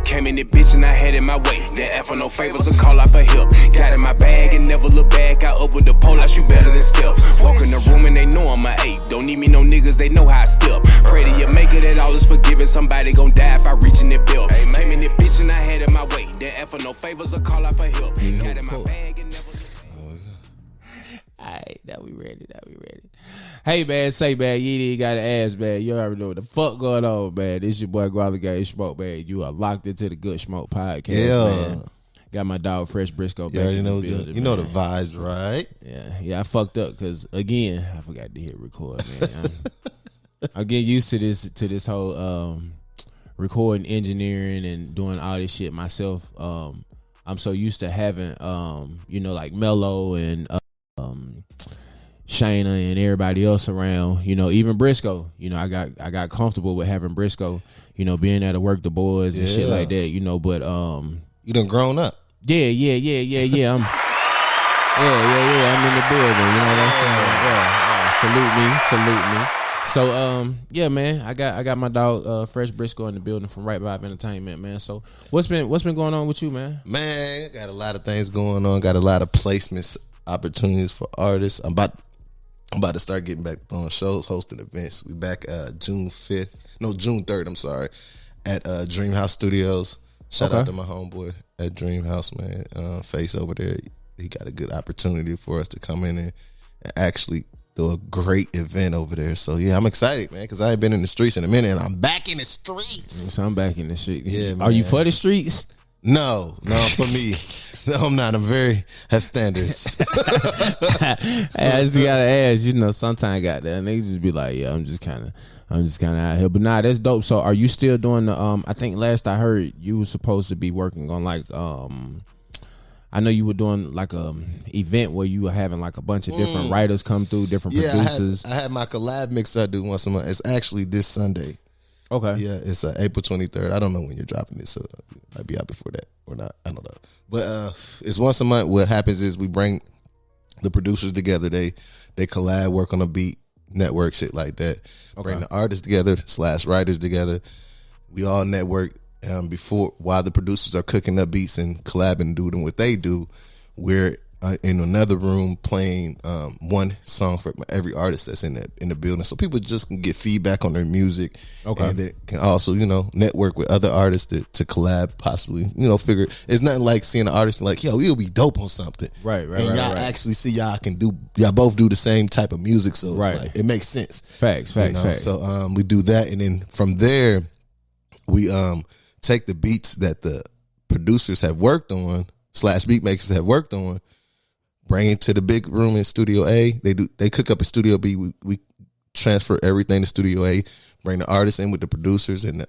Came in the bitch and I had it my way. Didn't ask for no favors or call off a hip. Got in my bag and never look back. Got up with the pole, I shoot better than Steph. Walk in the room and they know I'm a ape. Don't need me no niggas, they know how I step. Pray to you make it that all is forgiven. Somebody gon' die if I reach in the bill. Came in the bitch and I had it my way. Didn't ask for no favors or call off a hip. Got in my bag and never. Alright, now we ready. Hey man, say man, you ain't got to ask man. You already know what the fuck going on, man. This your boy Guala Gang Smoke, man. You are locked into the Good Smoke podcast, man. Got my dog Fresh Briscoe back in the building. You know the vibes, right? Yeah, I fucked up because again, I forgot to hit record, man. I'm getting used to this whole recording, engineering, and doing all this shit myself. I'm so used to having like Mello and Shayna and everybody else around, even Briscoe. I got comfortable with having Briscoe, being there to work the boys and shit like that, but you done grown up. Yeah. I'm in the building, you know what I'm saying? Salute me. So man, I got my dog Fresh Briscoe in the building from Right Vibe Entertainment, man. So what's been going on with you, man? Man, got a lot of things going on, got a lot of placements, opportunities for artists. I'm about to start getting back on shows, hosting events. We back June 3rd, I'm sorry, at Dream House Studios. Shout out to my homeboy at Dream House, man. Face over there. He got a good opportunity for us to come in and actually do a great event over there. So yeah, I'm excited, man, because I ain't been in the streets in a minute and I'm back in the streets. So I'm back in the streets. Yeah, man. Are you for the streets? No, for me. No, I'm not. Have standards. Hey, I just gotta ask, sometimes goddamn niggas just be like, yeah, I'm just kinda out here. But nah, that's dope. So are you still doing the I think last I heard you were supposed to be working on like I know you were doing like a event where you were having like a bunch of different writers come through, different producers. I had my collab mix I do once a month. It's actually this Sunday. Okay. Yeah, it's April 23rd. I don't know when you're dropping this, so it might be out before that or not. I don't know. But it's once a month. What happens is we bring the producers together. They collab, work on a beat, network, shit like that. Okay. Bring the artists together / writers together. We all network while the producers are cooking up beats and collabing and doing what they do. We're in another room playing one song for every artist that's in the building, so people just can get feedback on their music. Okay, and they can also network with other artists to collab, possibly figure. It's nothing like seeing an artist be like, yo, we'll be dope on something, right, and y'all actually see y'all both do the same type of music, so it's like, it makes sense. Facts. So we do that, and then from there we take the beats that the producers have worked on / beat makers have worked on, bring it to the big room in Studio A. They cook up a Studio B. We transfer everything to Studio A, bring the artists in with the producers, and the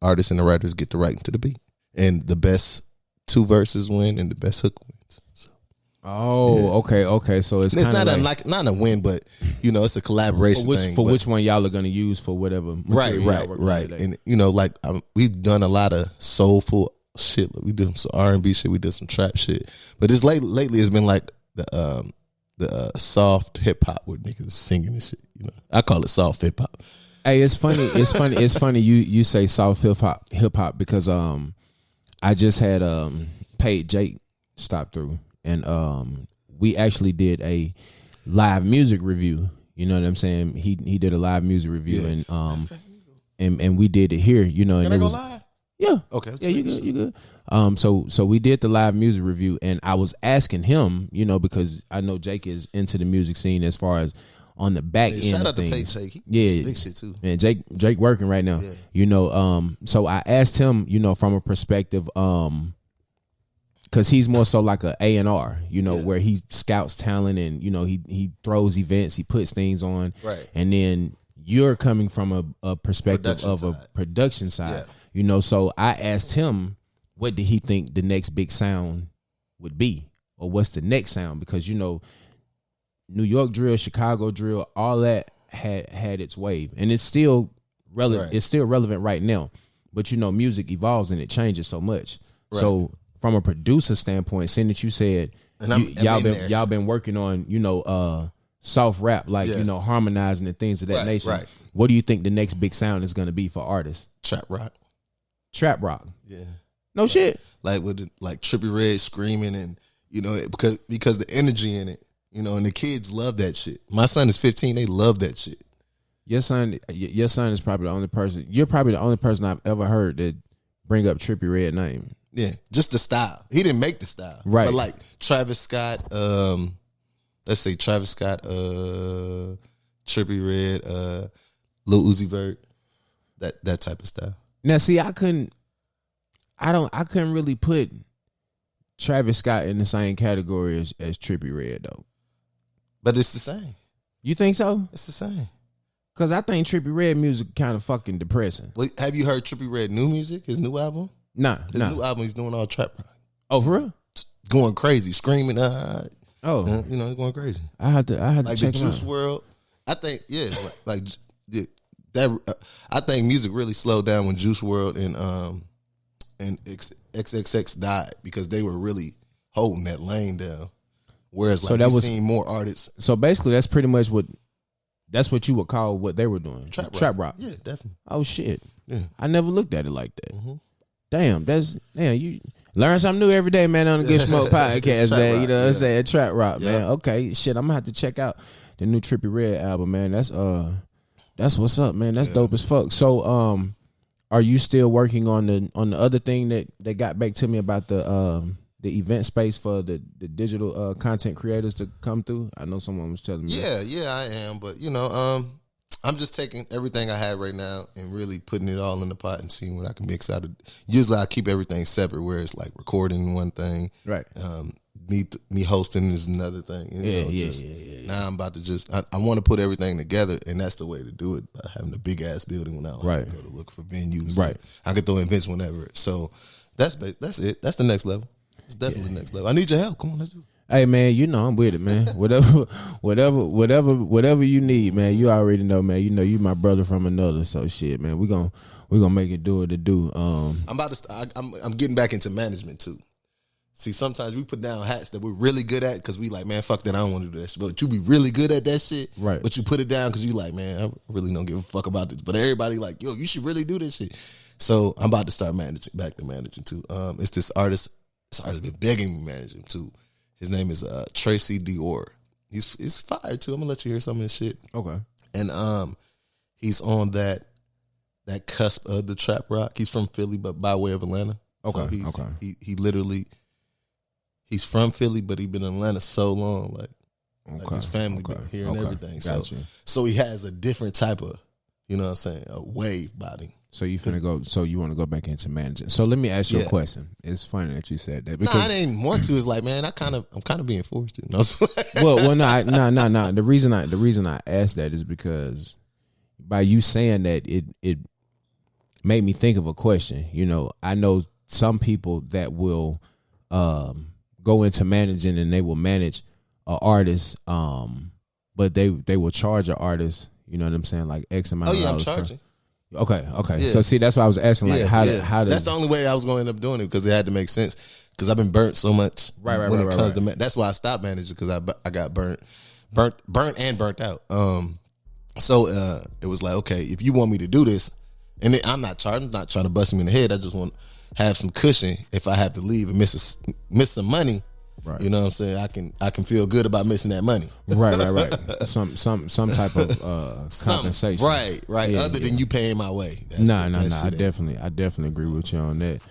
artists and the writers get to write into the beat. And the best 2 verses win, and the best hook wins. So, okay. So it's not a win, but it's a collaboration thing. Which one y'all are gonna use for whatever. Right. And we've done a lot of soulful shit. We did some R&B shit. We did some trap shit. But this lately it's been like the soft hip hop where niggas singing and shit. I call it soft hip hop. Hey, it's funny you say soft hip hop because I just had paid Jake stop through and we actually did a live music review. You know what I'm saying? He did a live music review and we did it here. And Can I go live? Yeah. Okay. Yeah, you good. So we did the live music review, and I was asking him, because I know Jake is into the music scene as far as on the back end shout of out things. to Jake. Yeah, big shit too. Man, Jake working right now. Yeah. So I asked him, from a perspective, because he's more so like a A&R, where he scouts talent and he throws events, he puts things on, right, and then you're coming from a perspective of a production side. So I asked him, what did he think the next big sound would be? Or what's the next sound? Because, New York drill, Chicago drill, all that had its wave. And it's still relevant. Right. It's still relevant right now. But, music evolves and it changes so much. Right. So from a producer standpoint, seeing that you said y'all been working on, soft rap, like, harmonizing and things of that nature. Right. What do you think the next big sound is going to be for artists? Trap rock. Trap rock. Yeah. No shit. Like with like Trippie Redd screaming and because the energy in it, and the kids love that shit. My son is 15; they love that shit. Your son is probably the only person. You're probably the only person I've ever heard that bring up Trippie Redd name. Yeah, just the style. He didn't make the style, right? But like Travis Scott, let's say Travis Scott, Trippie Redd, Lil Uzi Vert, that type of style. Now, see, I couldn't really put Travis Scott in the same category as Trippie Redd though. But it's the same. You think so? It's the same. Cause I think Trippie Redd music kind of fucking depressing. Well, have you heard Trippie Redd new music? His new album? His new album, he's doing all trap rock. Oh, for real? Going crazy, screaming. Oh, he's going crazy. I had to like check the Juice WRLD. I think I think music really slowed down when Juice WRLD and XXX died because they were really holding that lane down. Whereas like we've seen more artists. So basically, that's pretty much what you would call what they were doing. Trap rock. Yeah, definitely. Oh shit. Yeah. I never looked at it like that. Mm-hmm. Damn, you learn something new every day, man, on the Good Smoke podcast, man. You know what I'm saying? Trap rock, man. Okay, shit, I'm gonna have to check out the new Trippie Redd album, man. That's what's up, man. That's dope as fuck. So, are you still working on the other thing that got back to me about the event space for the digital content creators to come through? I know someone was telling me. Yeah, I am. But I'm just taking everything I have right now and really putting it all in the pot and seeing what I can mix out of. Usually I keep everything separate, where it's like recording one thing, right? Me hosting is another thing. Now I'm about to I want to put everything together, and that's the way to do it, by having a big ass building when I don't go to look for venues. Right. So I can throw events whenever. So that's it. That's the next level. It's definitely the next level. I need your help. Come on, let's do it. Hey man, I'm with it, man. Whatever you need, man. You already know, man. You my brother from another. So shit, man. We gonna make it do what it do. I'm getting back into management too. See, sometimes we put down hats that we're really good at because we like, man, fuck that. I don't want to do that shit. But you be really good at that shit, right? But you put it down because you like, man, I really don't give a fuck about this. But everybody like, yo, you should really do this shit. So I'm about to start managing too. It's this artist. This artist been begging me to manage him too. His name is Tracy Dior. He's fire too. I'm gonna let you hear some of his shit. Okay. And he's on that cusp of the trap rock. He's from Philly, but by way of Atlanta. Okay. So he literally he's from Philly, but he been in Atlanta so long, like his family been here and everything. Gotcha. So he has a different type of, you know what I'm saying, a wave body. So you want to go back into managing. So let me ask you a question. It's funny that you said that. Because I didn't want to. It's like, man, I'm kind of being forced to. You know? No. The reason I asked that is because by you saying that, it made me think of a question. I know some people that will go into managing and they will manage an artist, but they will charge an artist. You know what I'm saying? Like X amount of dollars. I'm charging. Okay. Yeah. So see, that's why I was asking, like, how does that's the only way I was going to end up doing it, because it had to make sense, because I've been burnt so much. Right. When it comes to that's why I stopped managing, because I got burnt and burnt out. So it was like, okay, if you want me to do this, and I'm not trying to bust him in the head. I just want to have some cushion if I have to leave and miss some money. Right. You know what I'm saying? I can feel good about missing that money. Right. Some type of compensation. Right. Yeah, other than you paying my way. No. I definitely agree with you on that.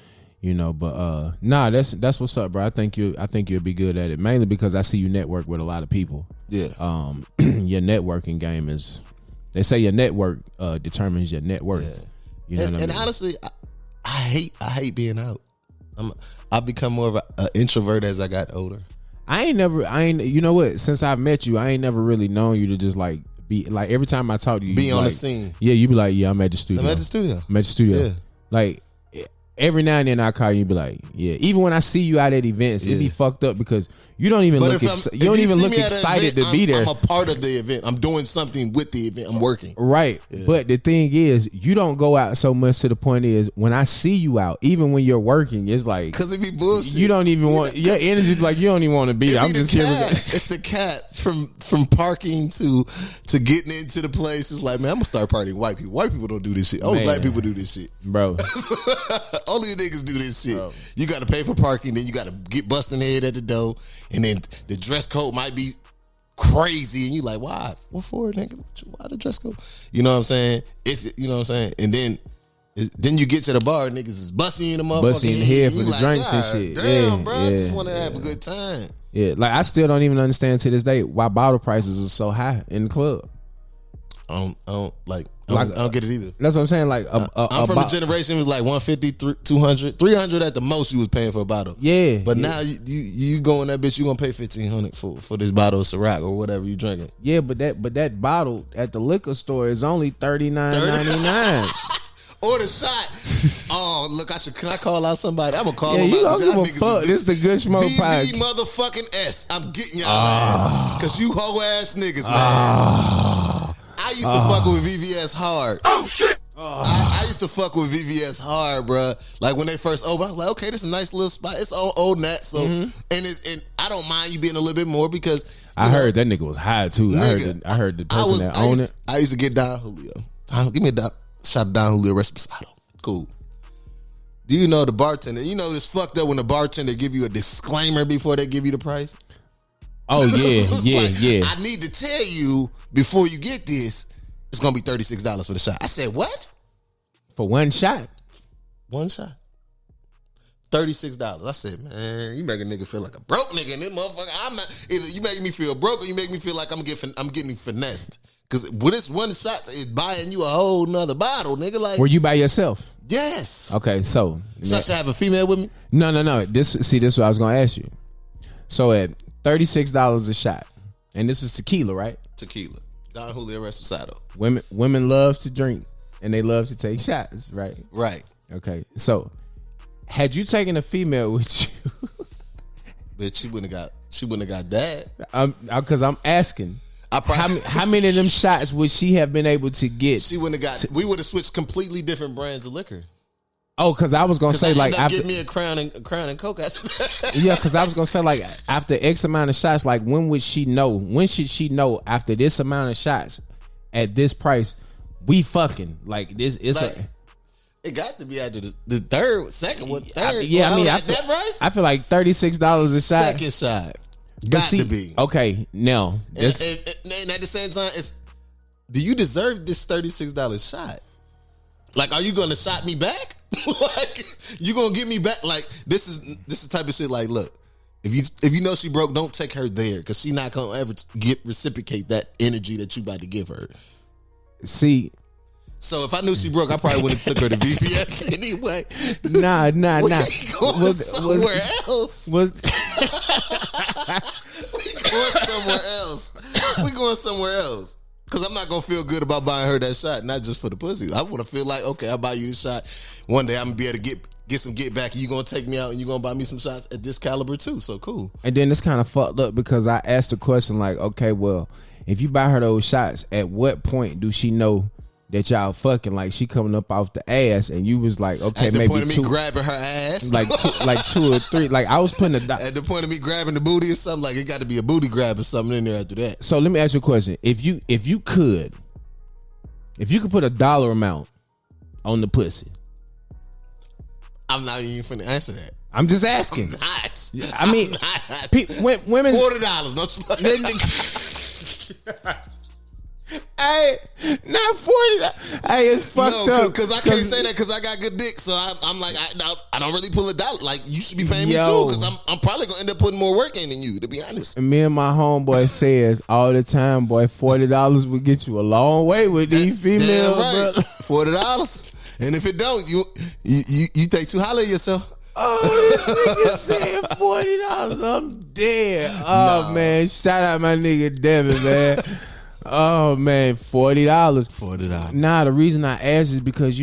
But that's what's up, bro. I think you'll be good at it, mainly because I see you network with a lot of people. Yeah. Your networking game is, they say your network determines your net worth. Yeah. You know what I mean? And honestly, I hate being out. I've become more of an introvert as I got older. You know what? Since I've met you, I ain't never really known you to just like be like, every time I talk to you, be on like, the scene. Yeah, you be like, yeah, I'm at the studio. Yeah. Like every now and then I call you and be like, yeah. Even when I see you out at events, it be fucked up because you don't even look excited to be there. I'm a part of the event. I'm doing something with the event. I'm working. Right. Yeah. But the thing is, you don't go out so much to the point is when I see you out, even when you're working, it's like because it be bullshit. You don't even want your energy like you don't even want to be there. I'm just here. It's the cat from parking to getting into the place. It's like, man, I'm gonna start partying white people. White people don't do this shit. Only black people do this shit. Bro. Only niggas do this shit. Bro. You gotta pay for parking, then you gotta get busting head at the door, and then the dress code might be crazy, and you like, why? What for, nigga? Why the dress code? You know what I'm saying? You know what I'm saying? And then you get to the bar, niggas is busting you in the motherfucking busting in the head for the like, drinks and shit. Damn, bro, I just want to have a good time. Yeah, like I still don't even understand to this day why bottle prices are so high in the club. I don't get it either. That's what I'm saying. Like, I'm from a generation was like 150, 200, 300 at the most you was paying for a bottle. Yeah, but now you go in that bitch, you gonna pay $1,500 for this bottle of Ciroc or whatever you drinking. Yeah, but that bottle at the liquor store is only $39.99. Or the shot. Oh, look, can I call out somebody? I'm gonna call them out. You don't give a fuck. This the Good Smoke podcast. Motherfucking S. I'm getting y'all ass. Cause you hoe ass niggas, man. I used to fuck with VVS hard. Oh shit. I used to fuck with VVS hard, bro. Like when they first opened, I was like, okay, this is a nice little spot. It's old Nat, so and I don't mind you being a little bit more because I heard that nigga was high too. Nigga, I heard the person that owned it. I used to get Don Julio. Give me a shot of Don Julio Reposado. Cool. Do you know the bartender? You know it's fucked up when the bartender give you a disclaimer before they give you the price? Oh yeah, yeah. I need to tell you before you get this, it's gonna be $36 for the shot. I said, what? For one shot? One shot. $36. I said, man, you make a nigga feel like a broke nigga in this motherfucker. I'm not either you make me feel broke or you make me feel like I'm getting finessed. Cause when it's one shot, it's buying you a whole nother bottle, nigga. Like, were you by yourself? Yes. Okay, so I should have a female with me? No. This is what I was gonna ask you. So at $36 a shot, and this was tequila, right? Tequila. Don Julio Reposado. Women love to drink and they love to take shots, right? Right. Okay. So had you taken a female with you? Bitch, she wouldn't have got that. Because I'm asking. How many of them shots would she have been able to get? She wouldn't have got. We would have switched completely different brands of liquor. Oh, because I was gonna say like after get me a crown and Coke after that. Yeah, because I was gonna say like after X amount of shots, like when would she know? When should she know after this amount of shots at this price? We fucking like this. It's like, it got to be after the third, second, what third? I feel like $36 a shot. Second shot. Got to be. Okay, now. And at the same time, do you deserve this $36 shot? Like, are you going to shot me back? Like, you going to get me back? Like, this is the type of shit like, look, if you know she broke, don't take her there because she not going to ever reciprocate that energy that you about to give her. See. So if I knew she broke, I probably would have took her to VPS anyway. Nah. Going somewhere else. We going somewhere else. Because I'm not going to feel good about buying her that shot, not just for the pussy. I want to feel like, okay, I'll buy you the shot. One day I'm going to be able to get some get back. And you're going to take me out and you're going to buy me some shots at this caliber too. So cool. And then it's kind of fucked up because I asked the question like, okay, well, if you buy her those shots, at what point do she know that y'all fucking? Like she coming up off the ass and you was like, okay, at the maybe point of me two, grabbing her ass, like 2 or 3. Like I was putting at the point of me grabbing the booty or something. Like it got to be a booty grab or something in there after that. So let me ask you a question: if you could put a dollar amount on the pussy, I'm not even finna answer that. I'm just asking. I'm not. I mean, women $40. Don't you? Hey, not $40. Hey, it's fucked up. Because I can't say that because I got good dick. So I'm like, I don't really pull a dollar. Like you should be paying me too because I'm probably gonna end up putting more work in than you. To be honest. And me and my homeboy says all the time, boy, $40 would get you a long way with these females, right. $40. And if it don't, you think too highly of yourself. Oh, this nigga saying $40. I'm dead. Oh man, shout out my nigga Devin, man. Oh man, $40. $40. Nah, the reason I asked is because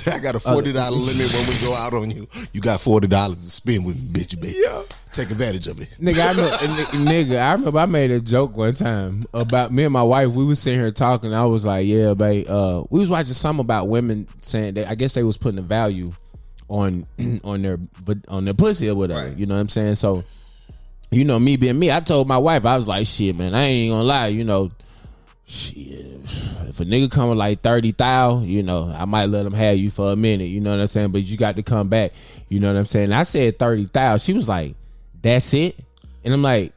I got a $40 limit when we go out on you. You got $40 to spend with me, bitch, baby. Yeah. Take advantage of it. Nigga, I remember I made a joke one time about me and my wife. We was sitting here talking. I was like, yeah, babe. We was watching something about women saying that I guess they was putting a value on their pussy or whatever. Right. You know what I'm saying? So, you know, me being me, I told my wife, I was like, shit, man, I ain't gonna lie, you know, shit. If a nigga come with like 30,000, you know, I might let him have you for a minute, you know what I'm saying? But you got to come back, you know what I'm saying? I said 30,000. She was like, that's it? And I'm like,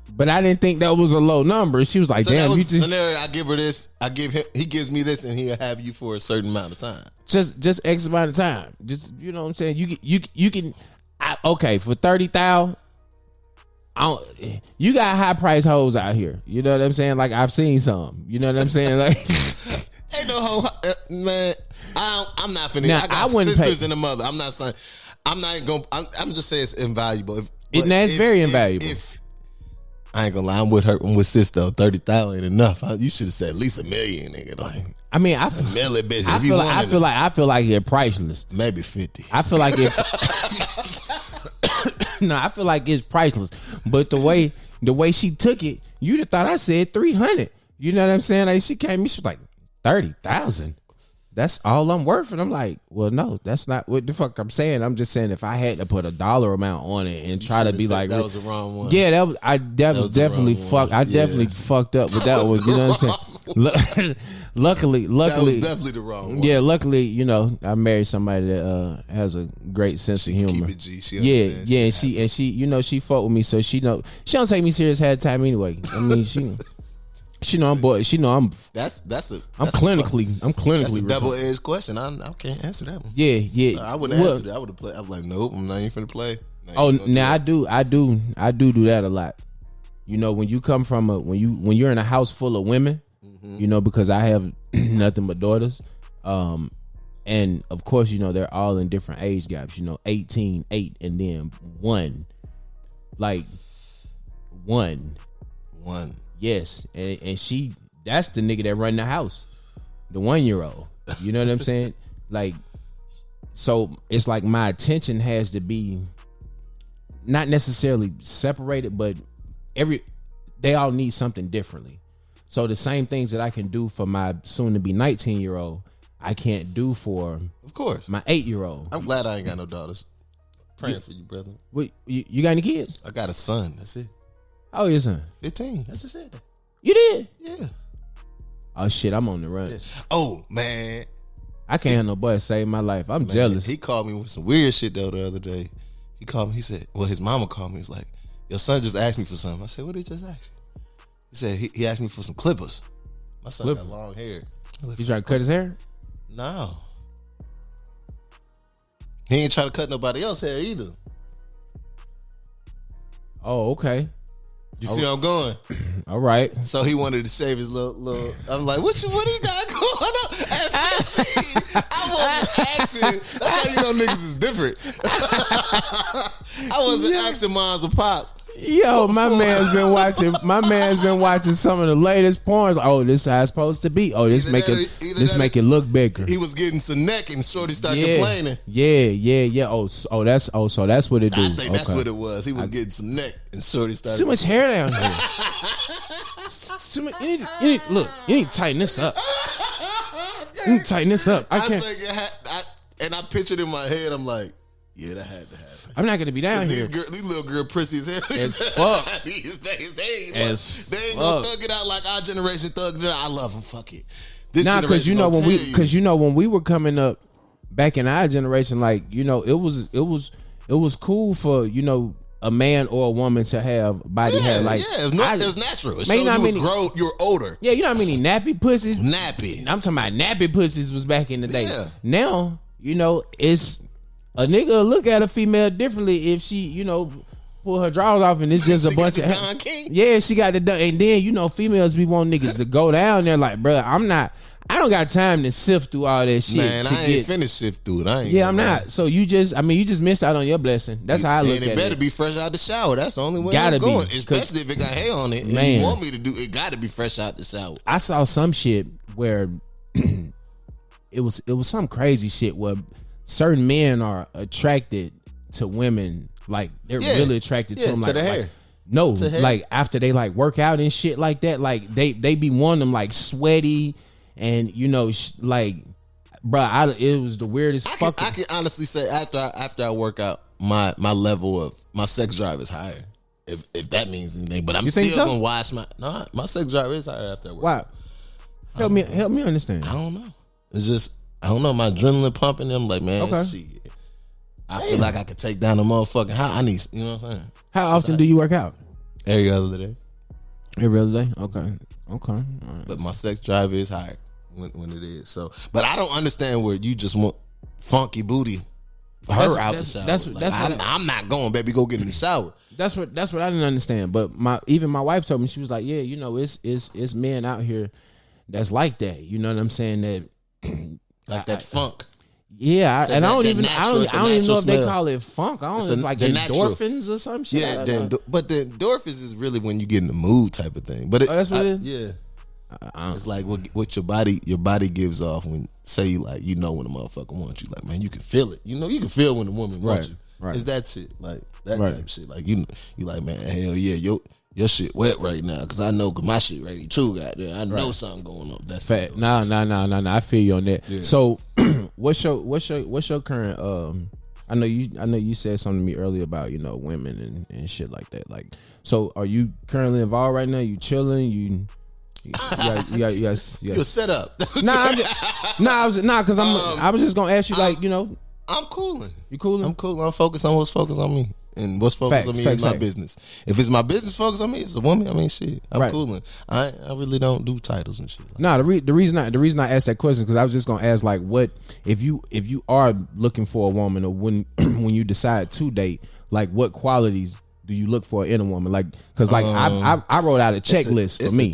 but I didn't think that was a low number. She was like, so damn, that was you just scenario. I give her this, I give him, he gives me this, and he'll have you for a certain amount of time. Just X amount of time. Just, you know what I'm saying? You can okay, for 30,000. You got high price hoes out here. You know what I'm saying? Like I've seen some. You know what I'm saying? Like ain't no hoe, man. I'm not finna. Now, I got sisters and a mother. I'm not saying. I'm not gonna. I'm just saying it's invaluable. It's very invaluable. If I ain't gonna lie, I'm with her. I'm with sister. 30,000 ain't enough. You should have said at least $1 million, nigga. Like, I mean, I feel like they're priceless. Maybe 50. I feel like it. No, I feel like it's priceless. But the way she took it, you'd have thought I said 300. You know what I'm saying? Like she came, she was like 30,000. That's all I'm worth, and I'm like, well, no, that's not what the fuck I'm saying. I'm just saying if I had to put a dollar amount on it and try to be like, that was the wrong one. Yeah, that was definitely fucked. I definitely fucked up with that one. You know what I'm saying? Luckily, that was definitely the wrong one. Yeah, luckily, you know, I married somebody that has a great sense of humor. Keep it G. She yeah, and she, you know, she fought with me, so she don't take me serious half the time anyway. I mean, she know I'm boy. She know I'm. That's I'm clinically. That's a double-edged question. I can't answer that one. Yeah. So I wouldn't answer that. I would have played. I was like, nope, I'm not even finna play. Now I do that a lot. You know, when you come from when you're in a house full of women, you know, because I have nothing but daughters, and of course, you know, they're all in different age gaps. You know, 18, 8, and then 1, like 1. Yes, and that's the nigga that run the house, the 1-year-old. You know what I'm saying? Like, so it's like my attention has to be not necessarily separated, but they all need something differently. So the same things that I can do for my soon-to-be 19-year-old, I can't do for, of course, my 8-year-old. I'm glad I ain't got no daughters. Praying for you, brother. Wait, you got any kids? I got a son. That's it. How old is your son? 15. I just said that. You did? Yeah. Oh shit, I'm on the run. Yeah. Oh man, I can't have no boy save my life. I'm jealous. He called me with some weird shit though the other day. He called me. He said, "Well, his mama called me. He's like, your son just asked me for something." I said, "What did he just ask you?" He said he asked me for some clippers. My son got long hair. Like, you trying to cut his hair? No. He ain't trying to cut nobody else's hair either. Oh, okay. You see how I'm going? All right. So he wanted to shave his little. I'm like, what he got going on? At 15, I wasn't asking. That's how you know niggas is different. I wasn't asking moms or pops. Yo, my man's been watching some of the latest porns. Oh, this is how it's supposed to be. Oh, this make it look bigger. He was getting some neck and Shorty started complaining. Yeah. So that's what it do. I think that's what it was. He was getting some neck and Shorty started. Too much hair down here. You need to tighten this up. You need to tighten this up. I can't. And I pictured in my head, I'm like, yeah, that had to happen. I'm not gonna be down here. These little girl prissies here. As fuck. They ain't gonna thug it out like our generation thugged it out. I love them. Fuck it. Because you know when we were coming up back in our generation, like, you know, it was cool for, you know, a man or a woman to have body hair. Like, it was natural. It showed you were older. Yeah, you know how many nappy pussies? Nappy. I'm talking about nappy pussies was back in the day. Yeah. Now, you know, it's a nigga look at a female differently if she, you know, pull her drawers off and it's just a bunch of Don King. Yeah, she got the Don. And then, you know, females be wanting niggas to go down there like, bro, I don't got time to sift through all that shit. Man, I ain't finished sift through it. I'm not. So you just missed out on your blessing. That's how I look at it. And it better be fresh out the shower. That's the only way I'm going. Especially if it got hair on it. Man. And you want me to do it, got to be fresh out the shower. I saw some shit where it was some crazy shit where certain men are attracted to women, like they're really attracted to them, to like the hair. Like, no, To hair. like after they like work out and shit like that, like they be wanting them like sweaty and like, bruh, it was the weirdest. I can honestly say after I work out, my level of my sex drive is higher. If that means anything, but I'm still gonna wash my sex drive is higher after I work. Wow, help me understand. I don't know. It's just I don't know. My adrenaline pumping. I'm like, man, shit. I feel like I could take down a motherfucking high. I need, you know what I'm saying? How often do you work out? Every other day. Every other day? Okay. All right. But my sex drive is higher when it is. So, but I don't understand where you just want funky booty. Out the shower. I'm not going, baby. Go get in the shower. That's what I didn't understand. But my wife told me, she was like, yeah, it's men out here that's like that. You know what I'm saying? That like that funk. Yeah, so and I don't even know if they smell. call it funk. I don't know, it's like endorphins or some shit. Yeah, but the endorphins is really when you get in the mood type of thing. But that's what it is. Yeah. It's like what your body gives off when say you like when a motherfucker wants you, like, man, you can feel it. You can feel when the woman wants you. Right. It's that shit, like that type of shit. Like you like, man, hell yeah, your shit wet right now because I know my shit ready too. Goddamn, I know something going on. That's fact. Nah. I feel you on that. Yeah. So, what's your current? I know you said something to me earlier about women and shit like that. Like, so are you currently involved right now? You chilling? You You're set up. I was just gonna ask you, like, I'm cooling. You cooling? I'm cool. I'm focused on what's focused on me. And what's focused on me is my business. If it's my business focused on me, it's a woman. I mean, shit. I'm cooling. I really don't do titles and shit. The reason I asked that question because I was just gonna ask, like, what if you are looking for a woman, or when you decide to date, like, what qualities do you look for in a woman? Like, because like I wrote out a checklist for me.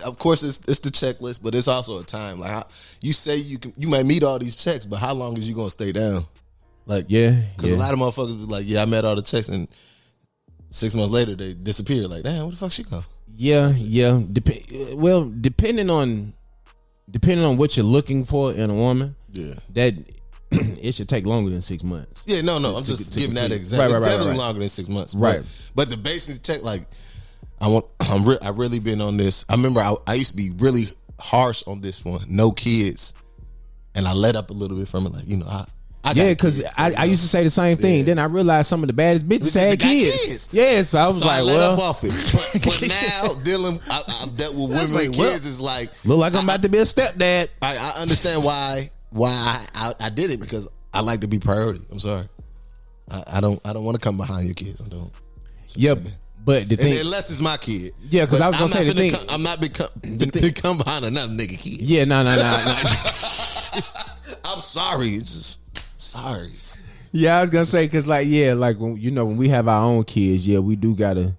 Of course, it's the checklist, but it's also a time. Like, you say you might meet all these checks, but how long is you gonna stay down? Like, because a lot of motherfuckers be like, I met all the checks, and 6 months later they disappear. Like, damn, where the fuck she go? Yeah. Depending on what you're looking for in a woman, that it should take longer than 6 months. Yeah, no, I'm just giving that example. It's definitely longer than 6 months. Right. But the basic check, like, I really been on this. I remember I used to be really harsh on this one. No kids, and I let up a little bit from it. Like, because I used to say the same thing. Yeah. Then I realized some of the baddest bitches had kids. Yeah, so I was I let up off it. But now I've dealt with women with kids. Is like, look like I'm about to be a stepdad. I understand why I did it, because I like to be priority. I'm sorry. I don't want to come behind your kids. I don't. Yep. But the thing, unless it's my kid. Yeah, because I was gonna say the thing. I'm not come behind another nigga kid. Yeah, no. I'm sorry. It's just sorry. Yeah, I was gonna say, because like when we have our own kids, we do gotta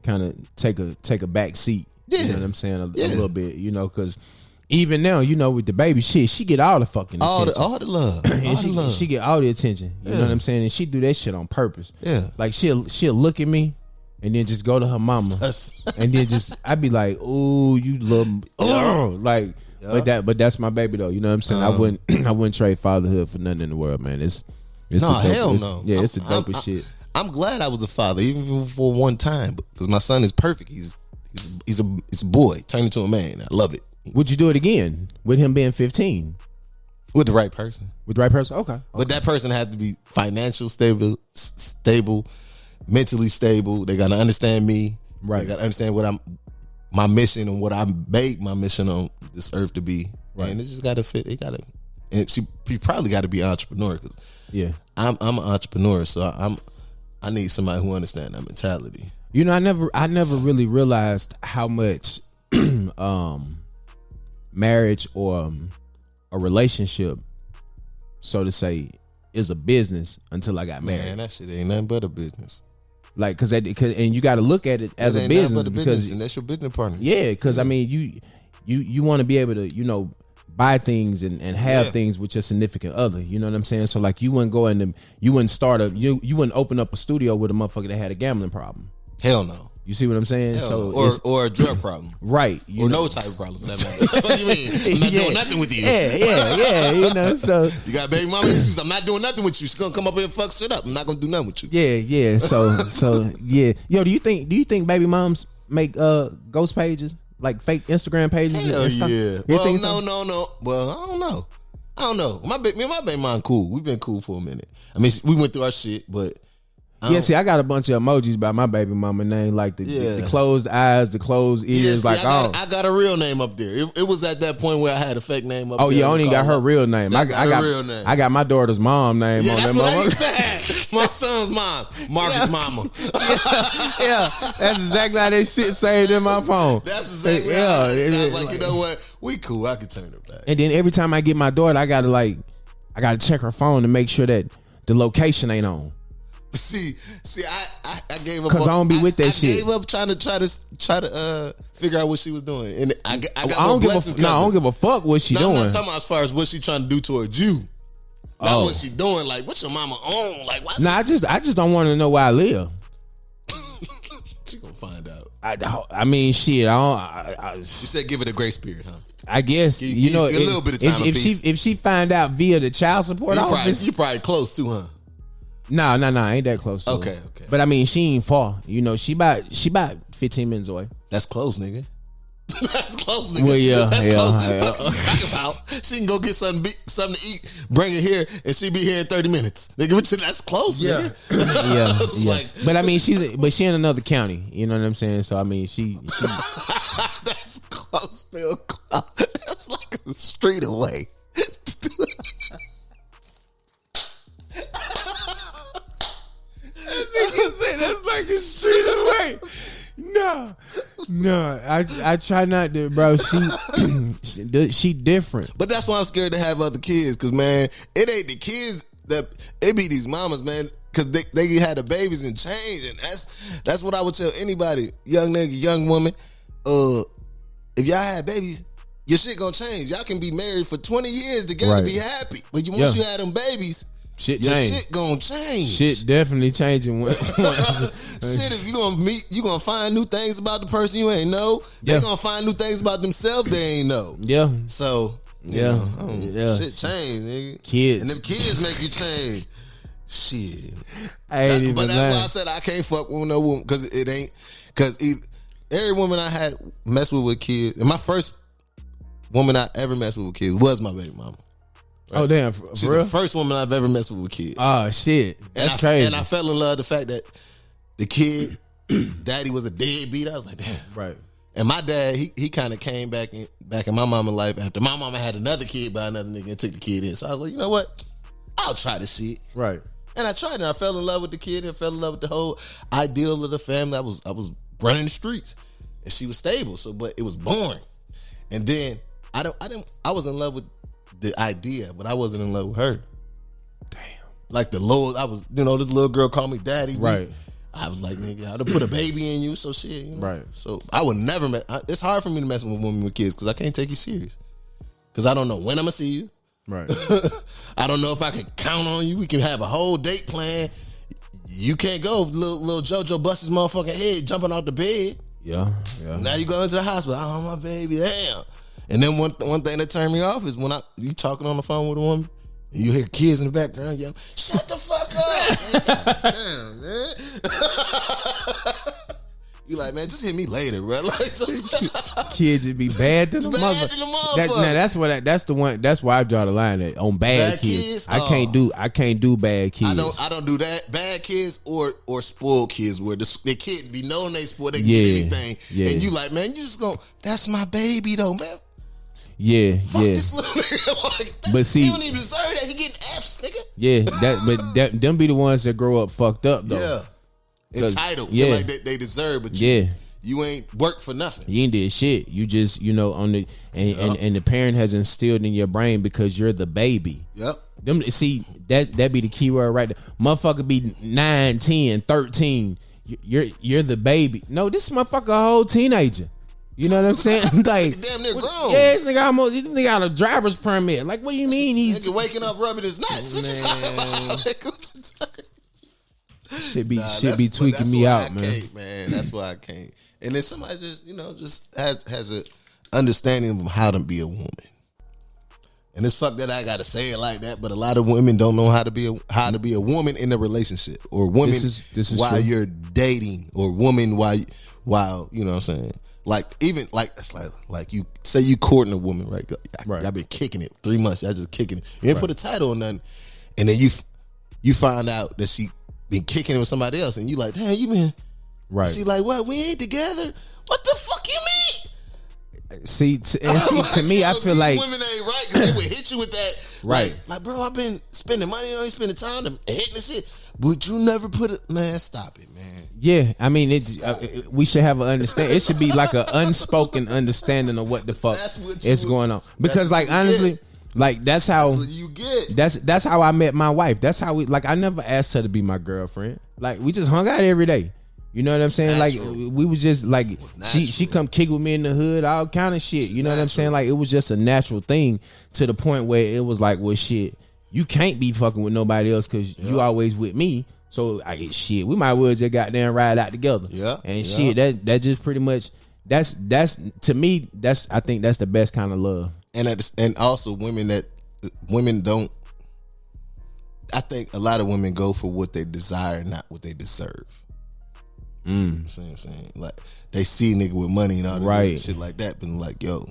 kind of take a back seat. Yeah. You know what I'm saying? A little bit, because even now, with the baby shit, she get all the fucking attention. All the love. She get all the attention. You know what I'm saying? And she do that shit on purpose. Yeah. Like she'll look at me and then just go to her mama. And then I'd be like, ooh, you little like, but that's my baby though. You know what I'm saying? I wouldn't trade fatherhood for nothing in the world, man. It's no, hell no. Yeah, it's the dopest shit. I'm glad I was a father, even for one time, because my son is perfect. He's a boy turned into a man. I love it. Would you do it again with him being 15? With the right person. With the right person? Okay. But that person has to be financial stable, mentally stable. They got to understand me. Right. They got to understand my mission and what I made my mission on this earth to be. Right. And it just got to fit. It got to. And she probably got to be an entrepreneur. Cause I'm an entrepreneur, so I need somebody who understands that mentality. I never really realized how much marriage or a relationship, so to say, is a business until I got married. Man, that shit ain't nothing but a business. Like, and you got to look at it as a business because and that's your business partner. Yeah, because I mean, you want to be able to buy things and have things with your significant other. You know what I'm saying? So like, you wouldn't you wouldn't open up a studio with a motherfucker that had a gambling problem. Hell no. You see what I'm saying? Hell, or a drug problem. Right. Or no type of problem for that matter. What do you mean? I'm not doing nothing with you. Yeah. You know, so you got baby mama issues. I'm not doing nothing with you. She's gonna come up here and fuck shit up. I'm not gonna do nothing with you. Yeah. So yeah. Yo, do you think baby moms make ghost pages? Like fake Instagram pages? Hell and stuff? yeah. Well, no. Well, I don't know. Me and my baby mom cool. We've been cool for a minute. I mean, we went through our shit, but yeah, see, I got a bunch of emojis by my baby mama name, like the closed eyes, the closed ears, I got a real name up there. It was at that point where I had a fake name up there. Oh yeah, I only got her real name. I got real name. I got my daughter's mom name on that's that what I mama. used to have. My son's mom, Marcus' mama. Yeah, that's exactly how that shit saved in my phone. That's exactly how I was like, you know what? We cool. I can turn it back. And then every time I get my daughter, I gotta check her phone to make sure that the location ain't on. See, I gave up because I don't be with that shit. I gave up trying to figure out what she was doing, and I got I don't give a fuck what she doing. I'm not talking about as far as what she trying to do towards you. Not what she doing. Like, what your mama on? Like, why? I just don't want to know where I live. She gonna find out. I mean, shit. You said give it a grace period, huh? I guess you know a little bit of time. If she find out via the child support office, you probably close too, huh? No, ain't that close to okay. But I mean, she ain't far. You know, she about 15 minutes away. That's close, nigga. That's close, nigga. Well, yeah. Talk about. She can go get something to eat, bring it here, and she be here in 30 minutes. Nigga, that's close, nigga. Yeah. Like, but I mean, she in another county. You know what I'm saying? So I mean, she that's close, still close. That's like a street away. That's like a street away. No, I try not to, bro. She different. But that's why I'm scared to have other kids, because man, it ain't the kids it be these mamas, man, because they had the babies and change, and that's what I would tell anybody, young nigga, young woman. If y'all had babies, your shit gonna change. Y'all can be married for 20 years together, be happy, but once you had them babies. Shit gonna change. Shit definitely changing. Shit, if you gonna find new things about the person you ain't know. They gonna find new things about themselves they ain't know. Yeah. So shit change, nigga. Kids, and if kids make you change, shit. But that's why I said I can't fuck with no woman, because it ain't. Because every woman I had messed with kids, and my first woman I ever messed with kids was my baby mama. Right. Oh damn! She's the first woman I've ever messed with kids. Oh shit, that's crazy. And I fell in love with the fact that the kid, daddy was a deadbeat. I was like, damn. Right. And my dad, he kind of came back in my mama's life after my mama had another kid by another nigga and took the kid in. So I was like, you know what? I'll try this shit. Right. And I tried it. I fell in love with the kid and fell in love with the whole ideal of the family. I was running the streets, and she was stable. but it was boring. And then I was in love with the idea, but I wasn't in love with her. Damn. Like this little girl called me daddy. Right. I was like, nigga, I'd have put a baby in you, so shit. You know? Right. So I would never it's hard for me to mess with women with kids, because I can't take you serious. Because I don't know when I'm going to see you. Right. I don't know if I can count on you. We can have a whole date plan. You can't go if little JoJo busts his motherfucking head jumping off the bed. Yeah. Now you go into the hospital. Oh, my baby, damn. And then one thing that turned me off is when you talking on the phone with a woman, and you hear kids in the background yelling, "Shut the fuck up!" God damn, man. You like, man, just hit me later, bro. Like, kids would be bad to the motherfucker. That's why I draw the line on bad kids. I can't do bad kids. I don't do that. Bad kids or spoiled kids, where the kid be knowing they spoiled, they can get anything, and you like, man, you just go, that's my baby though, man. Fuck this little nigga. Like, but see, he don't even deserve that. He getting F's, nigga. Yeah, them be the ones that grow up fucked up though. Yeah, entitled. Feel like they deserve, but you ain't worked for nothing. You ain't did shit. You just on the and the parent has instilled in your brain because you're the baby. Yep. Them see that be the key word right there. Motherfucker be 9, 10, 13. You're the baby. No, this motherfucker a whole teenager. You know what I'm saying? Like, damn near grown. Yeah, this nigga got a driver's permit. Like, what do you mean he's nigga waking up rubbing his nuts? What you talking about? Shit be tweaking me out, man. That's why I can't. And then somebody just has a understanding of how to be a woman. And it's fucked that I gotta say it like that, but a lot of women don't know how to be a woman in a relationship, or woman this is while true. you're dating, or woman while you know what I'm saying. Like even like it's like you say you courting a woman, right? Y'all been kicking it 3 months. Y'all just kicking it. You didn't put a title on nothing, and then you find out that she been kicking it with somebody else, and you like, damn, you been right. She like, what? We ain't together. What the fuck you mean? See, to me, I feel like women ain't right because they would hit you with that. Right. Like, bro, I've been spending money on you, spending time and hitting the shit, but you never put it. Man, stop it, man. Yeah, I mean, we should have an understanding. It should be like an unspoken understanding of what the fuck is going on. Because, like, honestly, like that's how you get. That's how I met my wife. That's how I never asked her to be my girlfriend. Like, we just hung out every day. You know what I'm saying? Natural. Like, we was just like, she come kick with me in the hood, all kind of shit. You know what I'm saying? Like, it was just a natural thing to the point where it was like, well, shit, you can't be fucking with nobody else because you always with me. So, shit, we might well just goddamn ride out together. Yeah. And shit, that just pretty much, that's to me, I think that's the best kind of love. And also women don't, I think a lot of women go for what they desire, not what they deserve. You know what I'm saying? Like, they see a nigga with money and all that shit like that, but like, yo,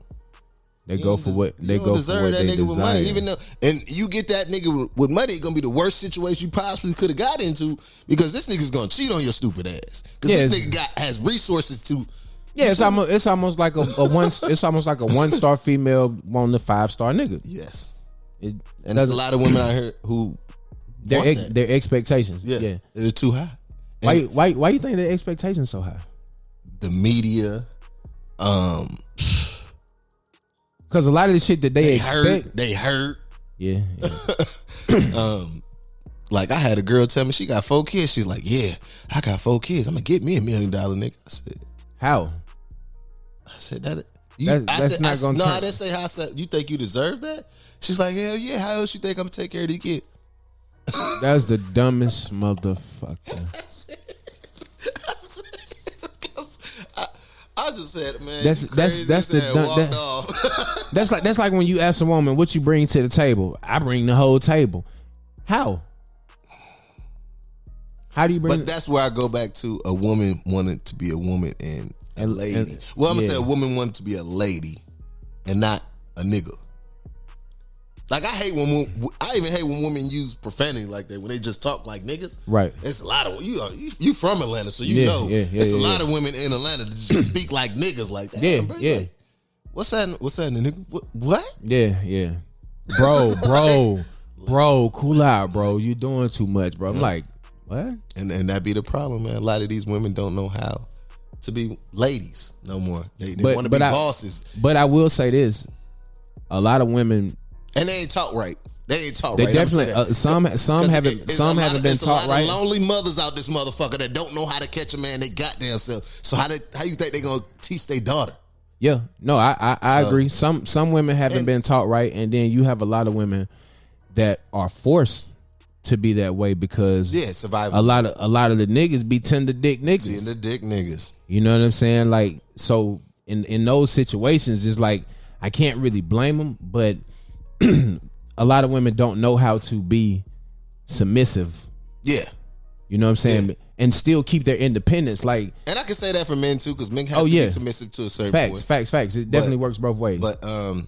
they go for what they go for what they desire. With money, even though, and you get that nigga with money, it's gonna be the worst situation you possibly could have got into, because this nigga's gonna cheat on your stupid ass. Because this nigga has resources to. Yeah, it's almost like a one. It's almost like a 1-star female wanting a 5-star nigga. Yes, and there's a lot of women out here who their expectations. Yeah, they're too high. Why you think their expectations so high? The media, because a lot of the shit that they expect, they hurt. Yeah. Like, I had a girl tell me she got 4 kids. She's like, yeah, I got 4 kids. I'm gonna get me $1 million nigga. I said, how? I said that. I didn't say how. I said, you think you deserve that? She's like, hell yeah. How else you think I'm gonna take care of these kids? That's the dumbest motherfucker. I just said, man. That's like when you ask a woman what you bring to the table. I bring the whole table. How do you bring? But that's where I go back to a woman wanting to be a woman and a lady. I'm gonna say a woman wanting to be a lady and not a nigga. Like, I even hate when women use profanity like that, when they just talk like niggas. Right. It's a lot of you from Atlanta, so you know it's a lot of women in Atlanta that just speak like niggas like that. Yeah. Like, what's that, nigga? What? Yeah. Bro, cool out, bro. You doing too much, bro. I'm like, what? And that be the problem, man. A lot of these women don't know how to be ladies no more. They want to be bosses. But I will say this: a lot of women. And they ain't taught right. They definitely some haven't been taught right. Lonely mothers out this motherfucker that don't know how to catch a man they goddamn self. So how you think they gonna teach their daughter? Yeah, no, I agree. Some women haven't been taught right, and then you have a lot of women that are forced to be that way because survival. A lot of the niggas be tender dick niggas. Tender dick niggas. You know what I'm saying? Like, so in those situations, it's like I can't really blame them, but. A lot of women don't know how to be submissive. Yeah. You know what I'm saying? Yeah. And still keep their independence. Like, and I can say that for men too, because men have to be submissive to a certain point. Facts. It definitely works both ways. But I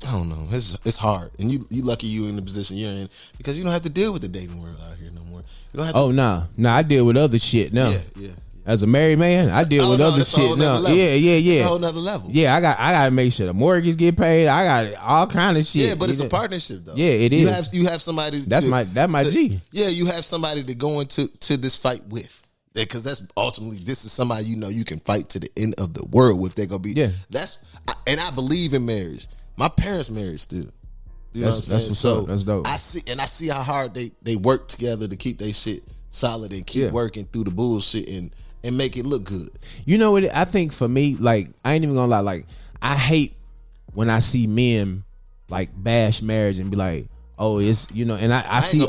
don't know. It's hard. And you lucky you in the position you're in, because you don't have to deal with the dating world out here no more. You don't have to. Nah, I deal with other shit now. Yeah. As a married man, I deal with other shit now. Yeah. It's a whole nother level. Yeah, I got to make sure the mortgage get paid. I got all kind of shit. Yeah, but it's a partnership though. Yeah, it is. You have somebody. That's my G. Yeah, you have somebody to go into this fight with. Because that's ultimately, this is somebody you can fight to the end of the world with. They're gonna be. Yeah. And I believe in marriage. My parents married still. You know what I'm saying? What's up. That's dope. I see how hard they work together to keep their shit solid and keep working through the bullshit and make it look good. You know what? I think for me, like, I ain't even gonna lie. Like, I hate when I see men like bash marriage and be like, Oh, it's and I see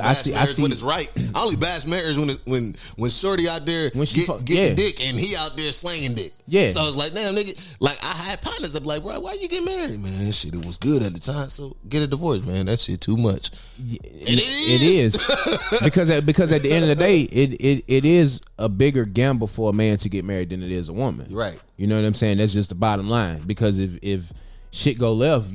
when it's right. I only bash marriage when shorty out there getting dick and he out there slanging dick. Yeah. So it's like, damn nigga, like I had partners that be like, bro, why you get married, man? Shit, it was good at the time, so get a divorce, man. That shit too much. It is because at the end of the day, it is a bigger gamble for a man to get married than it is a woman. Right. You know what I'm saying? That's just the bottom line. Because if shit go left,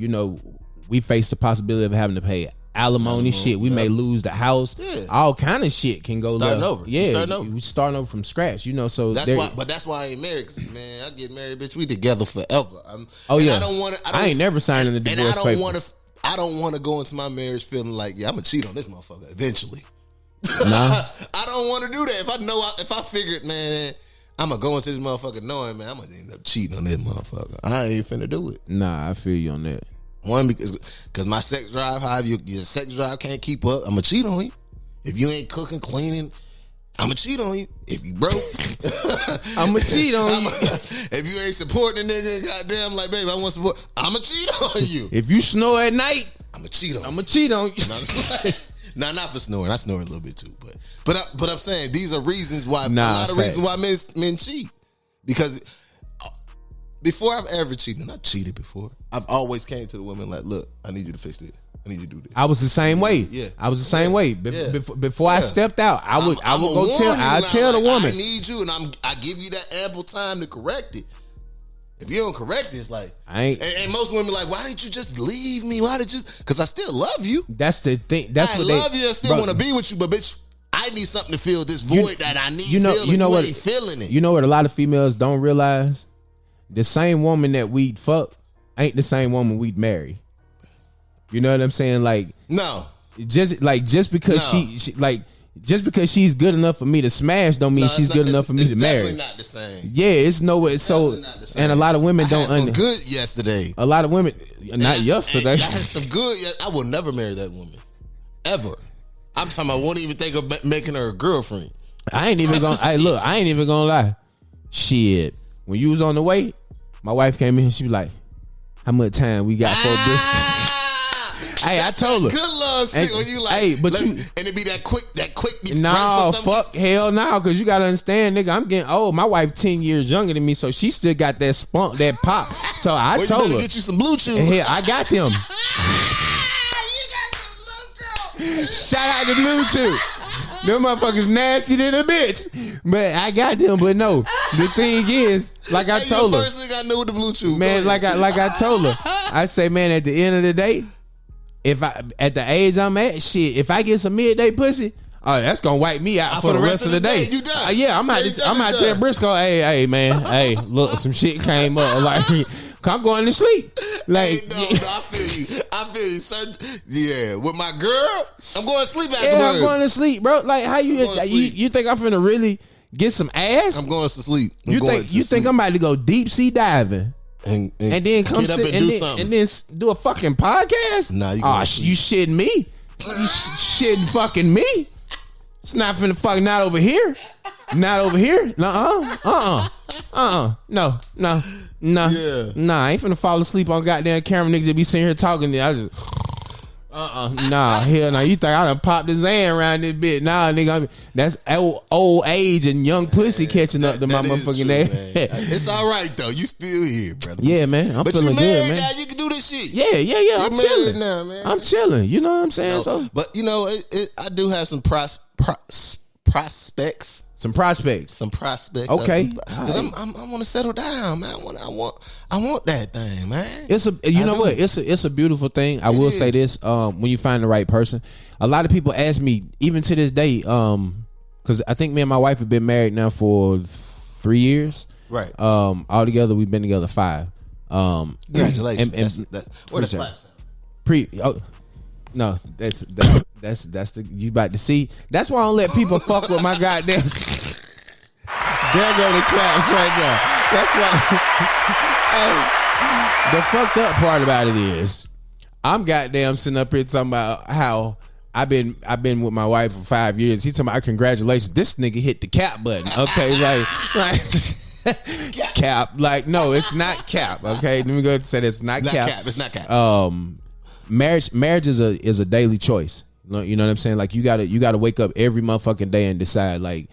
we face the possibility of having to pay alimony shit. We may lose the house. Yeah. All kind of shit can go starting left. Over. Yeah, we starting over from scratch. So that's why. But that's why I ain't married. 'Cause, man, I get married, bitch. We together forever. I ain't never signing the divorce paper. I don't want to go into my marriage feeling like, yeah, I'm gonna cheat on this motherfucker eventually. Nah. I don't want to do that. If I figured, man, I'm gonna go into this motherfucker knowing, man, I'm gonna end up cheating on this motherfucker. I ain't finna do it. Nah, I feel you on that. One, because my sex drive, your sex drive can't keep up, I'm gonna cheat on you. If you ain't cooking, cleaning, I'm gonna cheat on you. If you broke, I'm gonna cheat on you. If you ain't supporting a nigga, goddamn, like, baby, I want support, I'm gonna cheat on you. If you snore at night, I'm gonna cheat on you. I'm gonna cheat on you. No, not for snoring. I snore a little bit too, but I'm saying these are reasons why reasons why men cheat. Because before I've ever cheated, and I cheated before, I've always came to the woman like, look, I need you to fix this. I need you to do this. I was the same way. Yeah. I was the same way. Before I stepped out, I would tell the woman. I need you, and I give you that ample time to correct it. If you don't correct it, it's like I ain't. And most women like, why didn't you just leave me? Why did you? Because I still love you. That's the thing. That's I what love you. I still want to be with you, but bitch, I need something to fill this void that I need. You ain't feeling it. You know what? A lot of females don't realize. The same woman that we'd fuck ain't the same woman we'd marry. You know what I'm saying? Like, no, just because just because she's good enough for me to smash don't mean she's good enough for me to marry. Definitely not the same. Yeah, it's nowhere. So, and a lot of women don't. Some good yesterday. A lot of women, not yesterday. I had some good. I will never marry that woman, ever. I'm talking. I won't even think of making her a girlfriend. I ain't even gonna. Hey, look, I ain't even gonna lie. Shit. When you was on the way, my wife came in and she was like, how much time we got for brisket? Hey, I told her. Good love shit when you like, hey, but and it be that quick. No, fuck, hell no, because you got to understand, nigga, I'm getting old. My wife 10 years younger than me, so she still got that spunk, that pop. So I told her. Get you some Blue Chew. Hell, I got them. You got some Blue Chew. Shout out to Blue Chew. Them motherfuckers nasty than a bitch. But I got them. But no, the thing is, like I told her. First nigga I knew with the Blue Chew. Man, like I told her. I say, man, at the end of the day, at the age I'm at, shit, if I get some midday pussy, oh, that's gonna wipe me out for the rest of the day. You done. Yeah, I'm out to tell Briscoe, hey, man, hey, look, some shit came up. Like, I'm going to sleep. Like, no, I feel you. Son, yeah, with my girl, I'm going to sleep after I'm going to sleep, bro. Like, how you think I'm finna really get some ass? I'm going to sleep. You think I'm about to go deep sea diving? And then come sit and then do a fucking podcast? Nah, you shitting me? You shitting fucking me? It's not finna fuck not over here. Not over here. No. Yeah. Nah, I ain't finna fall asleep on goddamn camera niggas that be sitting here talking. I just hell no. You think I done popped his hand around this bit? Nah, nigga, that's old age and young pussy catching up to my motherfucking ass. It's all right though. You still here, brother. Yeah, man. I'm feeling good, man. Now you can do this shit. Yeah. I'm chilling now, man. I'm chilling. You know what I'm saying? So, but you know, I do have some prospects. Some prospects. Okay. Because I want to settle down, man. I want that thing, man. It's a beautiful thing. I will say this, when you find the right person. A lot of people ask me, even to this day, because I think me and my wife have been married now for 3 years. Right. Altogether we've been together 5. Congratulations. What is that? No, that's the you about to see. That's why I don't let people fuck with my goddamn. There go the claps right there. That's why. Hey, the fucked up part about it is, I'm goddamn sitting up here talking about how I've been with my wife for 5 years. He talking about congratulations. This nigga hit the cap button. Okay, like cap. Like, no, it's not cap. Okay, let me go ahead and say it's not cap. It's not cap. marriage is a daily choice. You know what I'm saying? Like you gotta wake up every motherfucking day and decide like,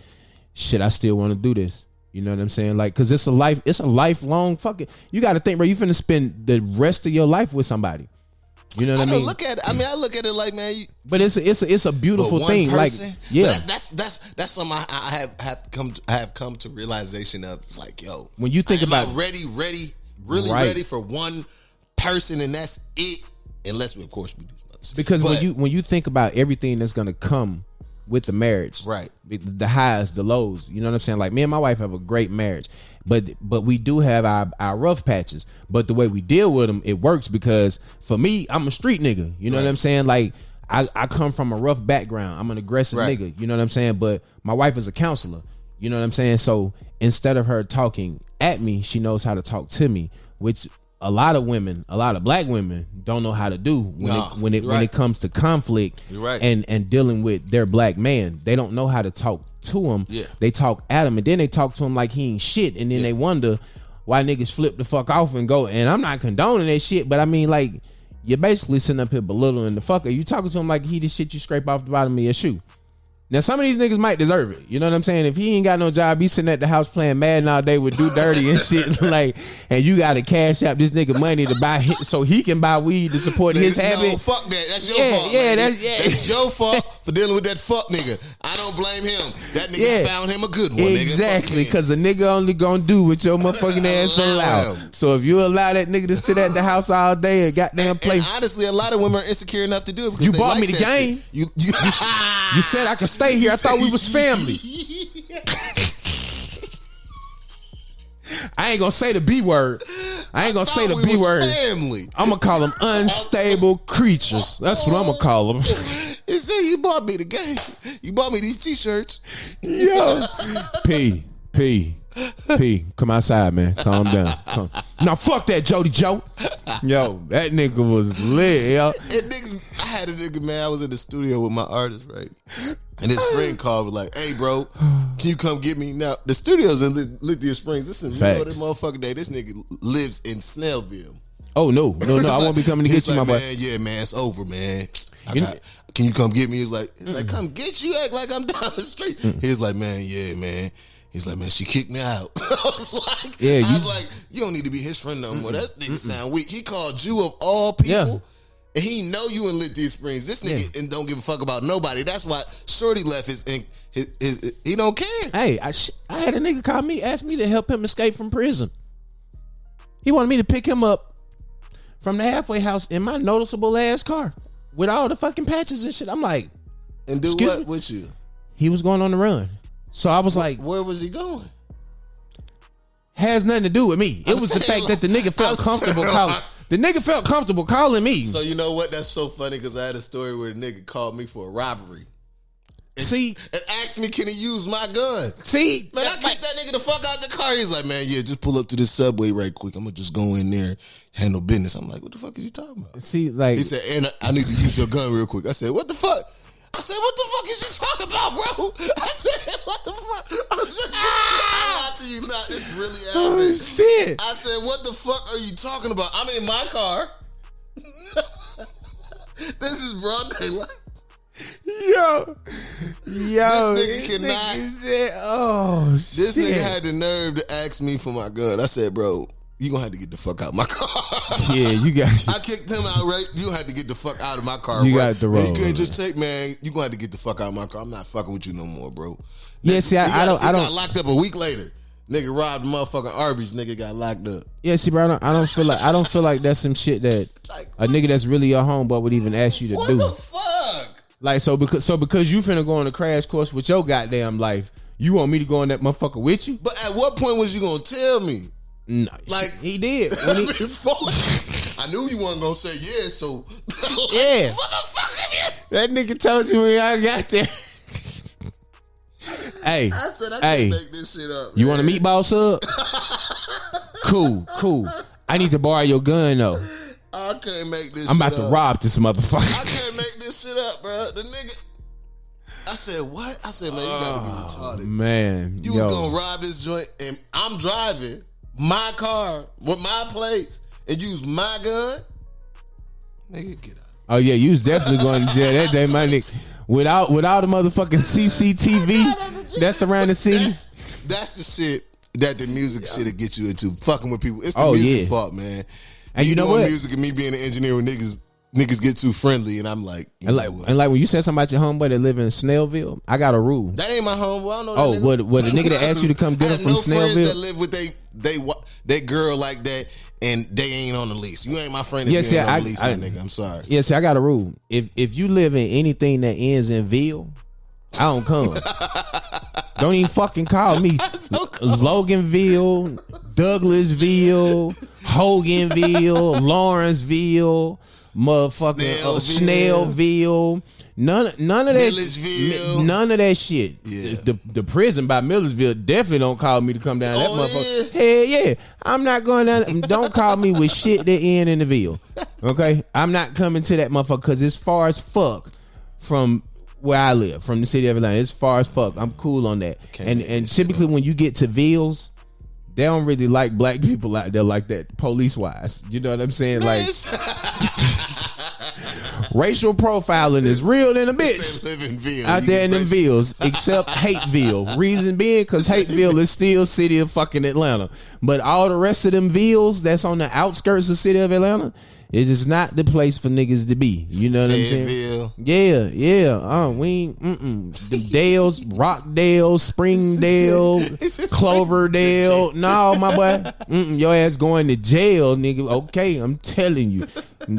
shit, I still want to do this. You know what I'm saying? Like, cause it's a lifelong fucking. You got to think, bro. You finna spend the rest of your life with somebody. You know what I mean? I look at it like, man. But it's a beautiful thing. Person, like, yeah, that's something I have come to realization of. Like, yo, when you think about ready, ready for one person, and that's it. Unless we, of course, we do something. Because when you think about everything that's gonna come with the marriage, right? The highs, the lows. You know what I'm saying? Like, me and my wife have a great marriage, but we do have our rough patches. But the way we deal with them, it works because for me, I'm a street nigga. You know what I'm saying? Like, I come from a rough background. I'm an aggressive nigga. You know what I'm saying? But my wife is a counselor. You know what I'm saying? So instead of her talking at me, she knows how to talk to me, which a lot of black women don't know how to do when it comes to conflict and dealing with their black man. They don't know how to talk to him. Yeah. They talk at him, and then they talk to him like he ain't shit, and then they wonder why niggas flip the fuck off and go. And I'm not condoning that shit, but I mean, like, you're basically sitting up here belittling the fucker. You talking to him like he the shit you scrape off the bottom of your shoe. Now, some of these niggas might deserve it. You know what I'm saying? If he ain't got no job, he's sitting at the house playing Madden all day with Do Dirty and shit. Like, and you got to cash out this nigga money to buy so he can buy weed to support his habit. No, fuck that. That's your fault. Yeah, that's your fault for dealing with that fuck nigga. I don't blame him. That nigga found him a good one. Exactly, because a nigga only gonna do what your motherfucking ass allow. So if you allow that nigga to sit at the house all day and goddamn play, and honestly, a lot of women are insecure enough to do it because you bought me the game. You said I could stay here. I thought we was family. I ain't gonna say the B word. I ain't gonna say the B word. Family. I'm gonna call them unstable creatures. That's what I'm gonna call them. You see, you bought me the game. You bought me these t-shirts. Yo, P. Come outside, man. Calm down. Now fuck that Jody Joe. Yo, that nigga was lit, yo. I had a nigga, man. I was in the studio with my artist, right? And his friend called, was like, "Hey, bro, can you come get me?" Now, the studio's in Lithia Springs. This is middle of this motherfucking day. This nigga lives in Snellville. Oh, no. I won't be coming to get you, my boy. Man, yeah, man, it's over, man. Can you come get me? He's like, come get you. Act like I'm down the street. He's like, man, yeah, man. He's like, man, she kicked me out. I was like, you don't need to be his friend no more. That nigga sound weak. He called you of all people. Yeah. And he know you in Lithia Springs. This nigga and don't give a fuck about nobody. That's why Shorty left his he don't care. Hey, I had a nigga call me, ask me to help him escape from prison. He wanted me to pick him up from the halfway house in my noticeable ass car with all the fucking patches and shit. I'm like, and do what with you? He was going on the run. So I was like, where was he going? Has nothing to do with me. It was the fact that the nigga felt comfortable calling. The nigga felt comfortable calling me. So you know what? That's so funny because I had a story where a nigga called me for a robbery. And asked me, can he use my gun? See? Man, I kicked that nigga the fuck out the car. He's like, man, yeah, just pull up to this Subway right quick. I'm going to just go in there, handle business. I'm like, what the fuck is you talking about? See, like. He said, and I need to use your gun real quick. I said, what the fuck? I said, what the fuck is you talking about, bro? I said, what the fuck? I'm just I lied to you not. This really happened. Oh, shit. I said, what the fuck are you talking about? I'm in my car. This is broad daylight. Yo. This nigga cannot. This shit. nigga had the nerve to ask me for my gun. I said, bro, you gonna have to get the fuck out of my car. Yeah, you got. I kicked him out, right? You had to get the fuck out of my car. You right? got the road. You couldn't just take, man. You gonna have to get the fuck out of my car. I'm not fucking with you no more, bro. Yeah, see, I don't. Got locked up a week later. Nigga robbed motherfucking Arby's. Nigga got locked up. Yeah, see, bro, I don't feel like that's some shit that a nigga that's really your homeboy would even ask you to do. What the fuck? Like, so because you finna go on a crash course with your goddamn life, you want me to go on that motherfucker with you? But at what point was you gonna tell me? No, like he did. I knew you weren't gonna say yeah, so yeah. What the fuck have you? That nigga told you when I got there. Hey, I said I can't make this shit up. You want a meatball sub? Cool. I need to borrow your gun though. I can't make this. I'm about to rob this motherfucker. I can't make this shit up, bro. The nigga. I said, what? I said, man, you gotta be retarded. Man, you was gonna rob this joint and I'm driving my car with my plates and use my gun? Nigga, get out. Oh yeah, you was definitely going to jail that day, my nigga. Without the motherfucking CCTV that's around the city. That's the shit that the music shit'll get you into. Fucking with people. It's the music fault, man. And you know what? Music and me being an engineer when niggas get too friendly, and I'm like, and like when you said something about your homeboy that live in Snellville, I got a rule. That ain't my homeboy. I don't know. That what the nigga that asked you to come get him from Snellville? Friends that live with they girl like that, and they ain't on the lease. You ain't my friend if you ain't on the lease, my nigga. I'm sorry. Yeah, see, I got a rule. If you live in anything that ends in Ville, I don't come. Don't even fucking call me. Loganville, Douglasville, Hoganville, Lawrenceville, motherfucking Snellville. None of that. Milledgeville. None of that shit. Yeah. The prison by Millersville definitely don't call me to come down that motherfucker. Hell yeah. I'm not going down. Don't call me with shit that end in the Ville. Okay? I'm not coming to that motherfucker because it's far as fuck from where I live, from the city of Atlanta. It's far as fuck. I'm cool on that. And typically when you get to Villes, they don't really like black people out there like that, police wise. You know what I'm saying? Like racial profiling is real in a bitch out there in them Villes, except Hateville. Reason being, because Hateville is still city of fucking Atlanta. But all the rest of them Villes that's on the outskirts of the city of Atlanta, it is not the place for niggas to be. You know what I'm saying? Yeah. We ain't, the Dales, Rockdale, Springdale, Cloverdale. No, my boy. Your ass going to jail, nigga. Okay, I'm telling you.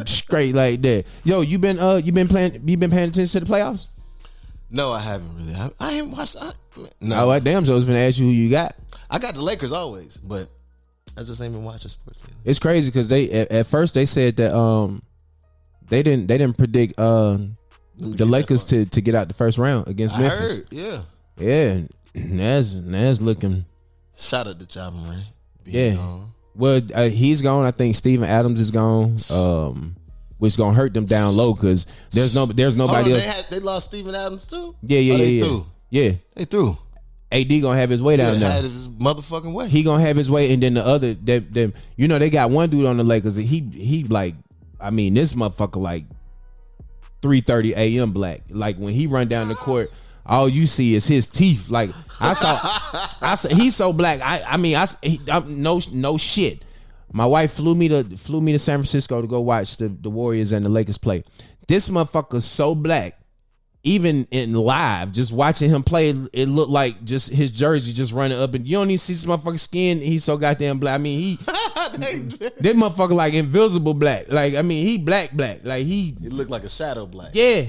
Straight like that. Yo, you been paying attention to the playoffs? No, I haven't really. I ain't watched. No. Oh, damn. So I was gonna ask you who you got. I got the Lakers always, but I just ain't been watching sports lately. It's crazy because they at first they said that they didn't predict the Lakers to get out the first round against Memphis. I heard, That's looking. Shout out to Ja Morant. Yeah. Well, he's gone. I think Steven Adams is gone. Which gonna hurt them down low because there's nobody else. They lost Steven Adams too. Yeah. They threw. AD gonna have his way down there. Had his motherfucking way. He gonna have his way, and then the other, they got one dude on the Lakers. He like, I mean, this motherfucker like 3:30 a.m. black. Like when he run down the court, all you see is his teeth. Like I saw, he's so black. No shit. My wife flew me to San Francisco to go watch the Warriors and the Lakers play. This motherfucker's so black. Even in live, just watching him play, it looked like just his jersey just running up, and you don't even see this motherfucking skin. He's so goddamn black. I mean, that motherfucker like invisible black. Like I mean, he black. Like he looked like a shadow black. Yeah.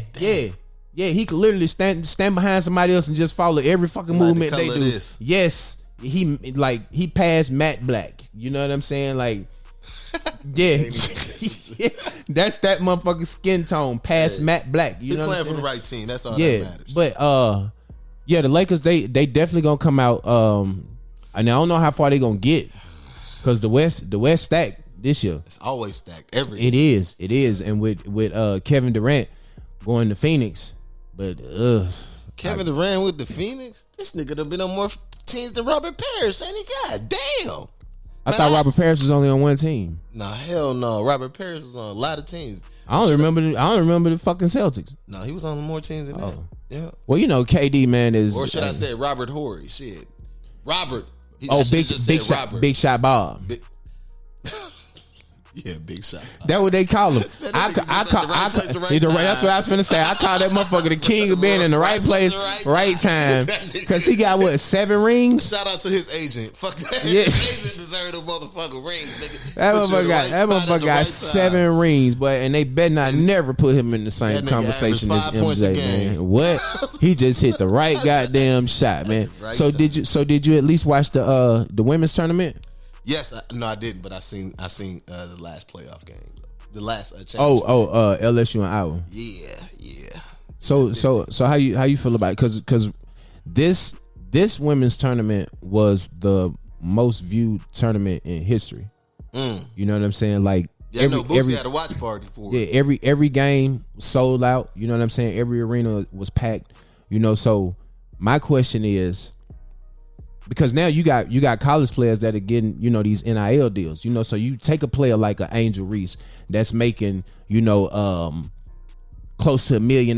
He could literally stand behind somebody else and just follow every fucking movement they do. Yes, he passed matte black. You know what I'm saying? Like. Yeah, that's that motherfucking skin tone past matte black. You know, playing for the right team. That's all that matters. But the Lakers they definitely gonna come out. And I don't know how far they gonna get because the West stacked this year. It's always stacked. Every year. It is, and with Kevin Durant going to Phoenix, but Kevin Durant with the Phoenix, this nigga done been on more teams than Robert Parrish, ain't he? God damn. I thought Robert Parrish was only on one team. Nah, hell no. Robert Parrish was on a lot of teams. I don't remember the fucking Celtics. No, he was on more teams than that. Yeah. Well, you know, KD man is. Or should I say Robert Horry? Shit, Robert. Big Shot Bob. Yeah, Big Shot. That's what they call him. That's what I was finna say. I call that motherfucker the king of being in the right place, right time. Because he got 7 rings? Shout out to his agent. Fuck that. Yeah. His agent deserved the motherfucking rings, nigga. That motherfucker got 7 rings, but and they better not never put him in the same conversation as MJ, man. What? He just hit the right goddamn shot, man. So did you at least watch the women's tournament? Yes, I didn't, but I seen the last playoff game, the last championship. LSU and Iowa. Yeah. So how you feel about it? Because this women's tournament was the most viewed tournament in history. You know what I'm saying? Like Boosie had a watch party for it. Yeah, every game sold out. You know what I'm saying? Every arena was packed. You know, so my question is, because now you got college players that are getting, you know, these NIL deals, you know. So you take a player like an Angel Reese that's making, you know, close to $1 million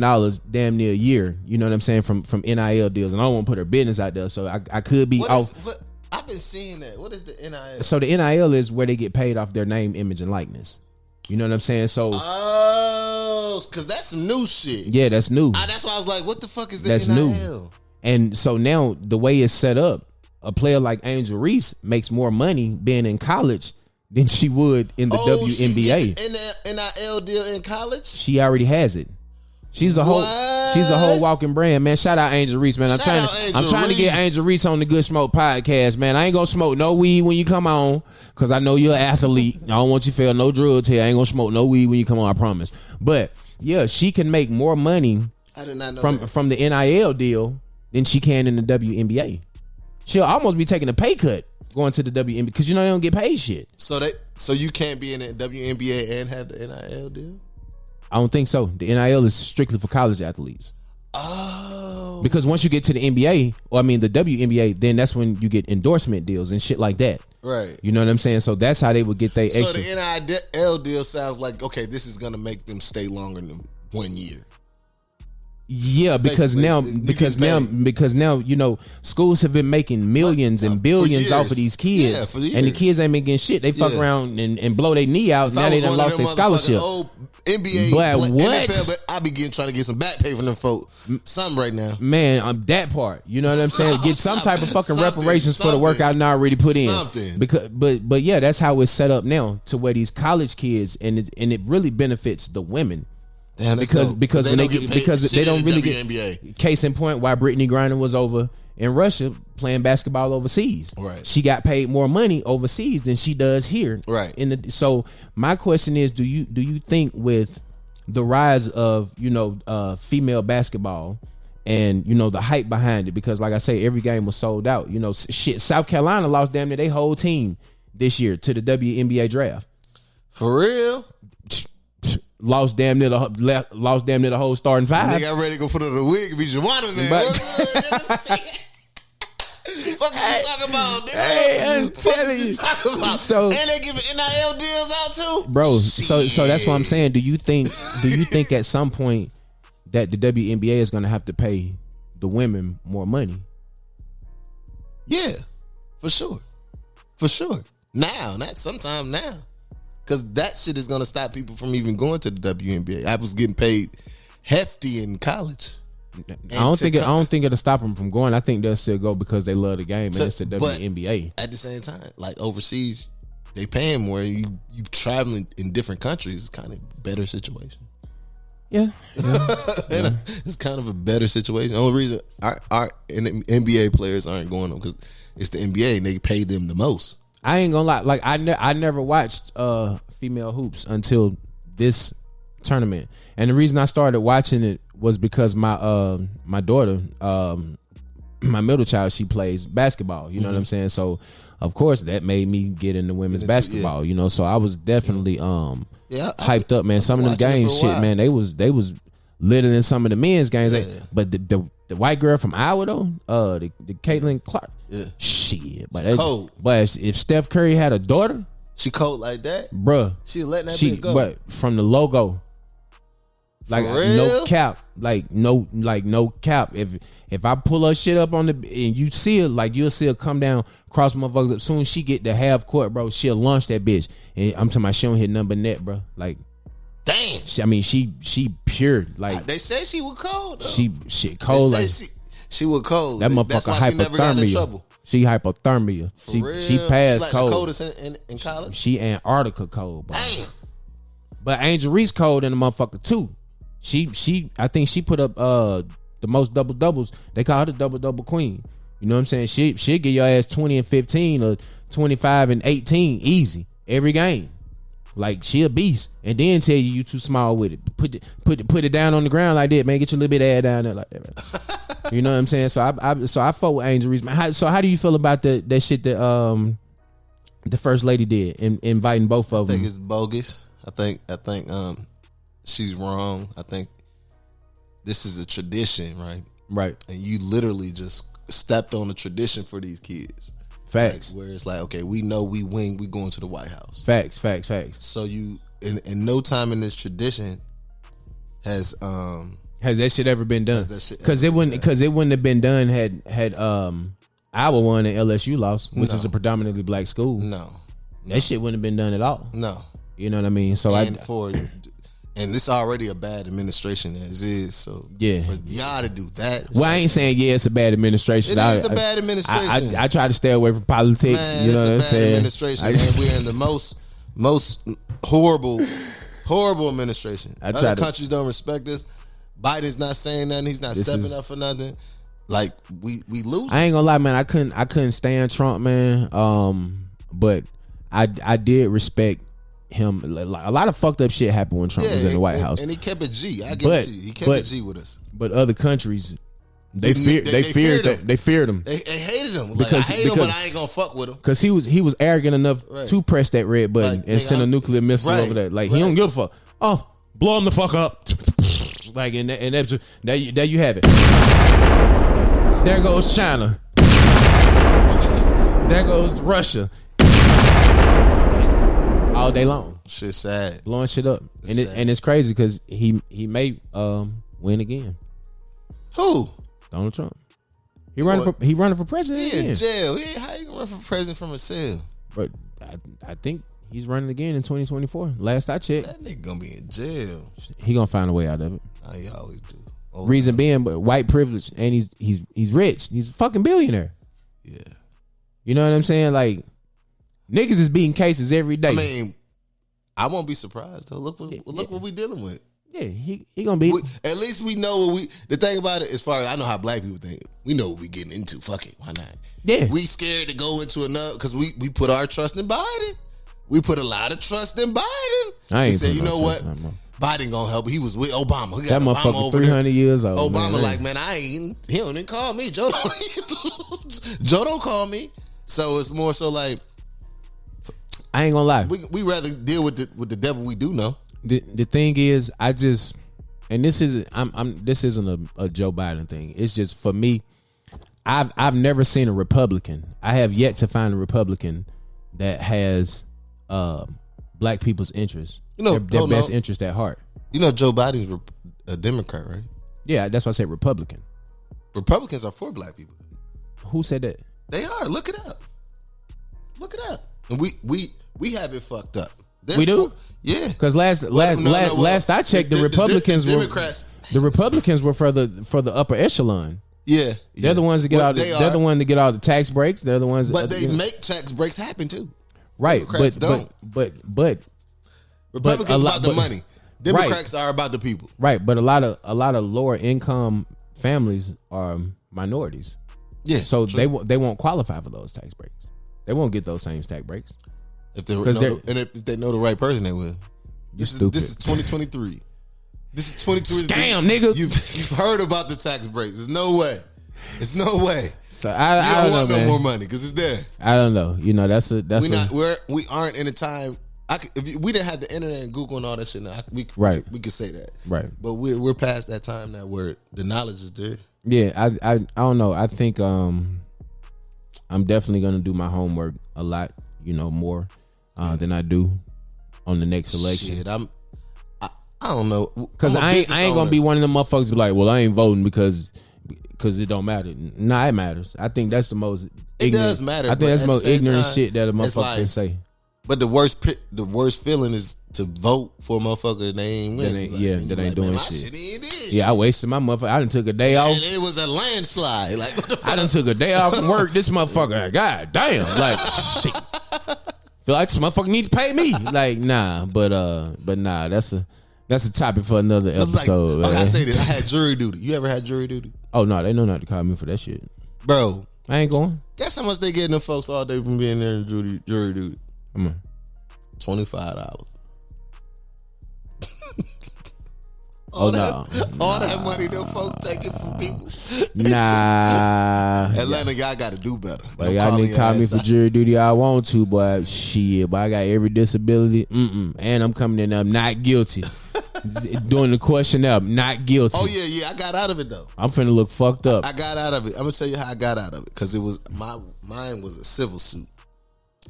damn near a year, you know what I'm saying, from NIL deals. And I don't want to put her business out there, so I could be off. I've been seeing that. What is the NIL? So the NIL is where they get paid off their name, image, and likeness. You know what I'm saying? So because that's some new shit. Yeah, that's new. That's why I was like, what the fuck is the that's NIL? New. And so now the way it's set up, a player like Angel Reese makes more money being in college than she would in the WNBA. In the NIL deal in college? She already has it. She's a whole walking brand, man. Shout out Angel Reese, man. I'm trying to get Angel Reese on the Good Smoke podcast, man. I ain't gonna smoke no weed when you come on, cause I know you're an athlete. I don't want you to feel no drugs here. I ain't gonna smoke no weed when you come on, I promise. But yeah, she can make more money I did not know from the NIL deal than she can in the WNBA. She'll almost be taking a pay cut going to the WNBA because you know they don't get paid shit. So you can't be in the WNBA and have the NIL deal? I don't think so. The NIL is strictly for college athletes. Oh. Because once you get to the NBA, or I mean the WNBA, then that's when you get endorsement deals and shit like that. Right. You know what I'm saying? So that's how they would get their extra. So the NIL deal sounds like, okay, this is going to make them stay longer than 1 year. Yeah, because now, you know, schools have been making millions and billions off of these kids, and the kids ain't making shit. They fuck around and blow their knee out. Now they done lost their scholarship. NBA, but what? NFL, but I be trying to get some back pay from them folk. Something right now, man. I'm that part. You know what I'm saying? Get some type of fucking reparations for the work I not already put in. Because, but yeah, that's how it's set up now to where these college kids and it really benefits the women. Damn, because when they don't really get NBA. Case in point, why Brittany Griner was over in Russia playing basketball overseas. Right. She got paid more money overseas than she does here. Right. So my question is, do you think with the rise of, you know, female basketball and, you know, the hype behind it, because like I say, every game was sold out. You know, shit, South Carolina lost damn near their whole team this year to the WNBA draft. For real? Lost damn near the whole starting five. They got ready to go put on the wig and be Juwana, man. What's good, fuck you talking about, nigga? Hey, I'm telling you. So, and they giving NIL deals out too, bro. So that's what I'm saying. Do you think at some point that the WNBA is going to have to pay the women more money? Yeah, for sure. Now, not sometime now. Because that shit is going to stop people from even going to the WNBA. I was getting paid hefty in college. I don't think it'll stop them from going. I think they'll still go because they love the game and it's the WNBA. At the same time, like overseas, they paying more. You traveling in different countries is kind of a better situation. Yeah. It's kind of a better situation. The only reason our NBA players aren't going on because it's the NBA and they pay them the most. I ain't gonna lie. Like I never watched female hoops until this tournament, and the reason I started watching it was because my daughter, my middle child, she plays basketball. You know what I'm saying? So of course that made me get into women's basketball. You know, so I was definitely hyped up, man. Some of them games, shit, man, they was litter than some of the men's games. Yeah. But the white girl from Iowa though, the Caitlin Clark. Yeah. Shit. But cold. But if Steph Curry had a daughter, she cold like that? Bruh. She letting that bitch go. But from the logo. Like no cap. Like no cap. If I pull her shit up on and you see it, like you'll see her come down, cross motherfuckers up. Soon as she get to half court, bro, she'll launch that bitch. And I'm talking about she don't hit number net, bro. Like damn. She pure. Like they say she was cold though. She cold like she was cold. That motherfucker hypothermia. She hypothermia. She passed like cold. The coldest in college. She Antarctica cold, bro. Damn. But Angel Reese cold in the motherfucker too. She I think she put up the most double doubles. They call her the double queen. You know what I'm saying? She'll get your ass 20 and 15 or 25 and 18 easy every game. Like she a beast, and then tell you too small with it. Put it down on the ground like that, man. Get your little bit of ass down there like that, man. You know what I'm saying? So I fought with Angel Reese, man. So how do you feel about that shit that the first lady did in inviting both of them? I think it's bogus. I think she's wrong. I think this is a tradition, right? Right. And you literally just stepped on a tradition for these kids. Facts. Like, where it's like, okay, we know we win, we going to the White House. Facts. So you in no time in this tradition has that shit ever been done? Because it wouldn't have been done had Iowa won and LSU lost, which is a predominantly black school. No. That shit wouldn't have been done at all. No. You know what I mean? So and this already a bad administration as is. So yeah, for y'all to do that. Well, I ain't saying it's a bad administration. It is a bad administration. I try to stay away from politics. Man, you know what I'm saying? Administration. Man, we're in the most horrible administration. Other countries don't respect us. Biden's not saying nothing. He's not stepping up for nothing. Like we lose. I ain't gonna lie, man. I couldn't stand Trump, man. But I did respect him. A lot of fucked up shit happened when Trump was in the White House, and he kept it G. I get it. He kept it G with us. But other countries, they feared him. They hated him. Because I hate him, but I ain't gonna fuck with him. Because he was arrogant enough to press that red button and send a nuclear missile over there. Like he don't give a fuck. Oh, blow him the fuck up. Like and there you have it. There goes China. There goes Russia. All day long. Shit sad. Blowing shit up. And it's crazy because he may win again. Who? Donald Trump. He running for president He again. In jail. How you gonna run for president from a cell? But I think he's running again in 2024. Last I checked. That nigga gonna be in jail. He gonna find a way out of it. He always do. Reason being, but white privilege, and he's rich. He's a fucking billionaire. Yeah. You know what I'm saying? Like, niggas is beating cases every day. I mean, I won't be surprised though. Look what we dealing with. Yeah, he gonna be. At least we know what we. The thing about it, as far as I know how black people think, we know what we getting into. Fuck it, why not? Yeah, we scared to go into another because we put our trust in Biden. We put a lot of trust in Biden. I ain't said, you know what? Biden gonna help. He was with Obama. That motherfucker 300 years old. Obama man. Like, man, he don't even call me. Joe don't call me. So it's more so like, I ain't gonna lie. We rather deal with the devil we do know. The thing is, this isn't a Joe Biden thing. It's just for me. I've never seen a Republican. I have yet to find a Republican that has black people's interests. Their best interest at heart. You know, Joe Biden's a Democrat, right? Yeah, that's why I said Republican. Republicans are for black people. Who said that? They are. Look it up. And we have it fucked up. We do? Yeah. Because last I checked, the Republicans the Republicans were for the upper echelon. Yeah. They're the ones that get they're the ones that get all the tax breaks. They're the ones But they make tax breaks happen too. Right. Democrats don't. But Republicans about the money. Democrats are about the people. Right, but a lot of lower income families are minorities. Yeah. So true. they won't qualify for those tax breaks. They won't get those same tax breaks. If they know the right person, they will. This is 2023. This is 2023. Scam, nigga. You've heard about the tax breaks. There's no way. It's no way. So I don't want know, no more money because it's there. I don't know. You know, we aren't in a time. If we didn't have the internet and Google and all that shit now, we could say that. Right. But we're past that time now where the knowledge is there. Yeah, I don't know. I think I'm definitely gonna do my homework a lot, more than I do on the next election. Shit, I don't know, because I ain't gonna be one of them motherfuckers to be like, well, I ain't voting because it don't matter. Nah, it matters. I think that's the most ignorant. It does matter. I think that's the most ignorant shit that a motherfucker can say. But the worst feeling is to vote for a motherfucker that they ain't winning. That ain't doing shit. Shit. Yeah, I wasted my motherfucker. I done took a day off. And it was a landslide. Like, what the fuck? I done took a day off from work. This motherfucker, god damn, like shit. Feel like this motherfucker need to pay me. Like, nah, but nah, that's a topic for another episode. Like, I say this, I had jury duty. You ever had jury duty? Oh no, they know not to call me for that shit, bro. I ain't going. Guess how much they getting them folks all day from being there in jury duty? Come on. $25. All that money them folks taking from people. Nah. Atlanta, y'all got to do better. But y'all need to call me for jury duty. I want to, but shit. But I got every disability. And I'm coming in. I'm not guilty. Doing the questionnaire, not guilty. Oh yeah, I got out of it though. I'm finna look fucked up. I got out of it. I'm gonna tell you how I got out of it because it was mine was a civil suit,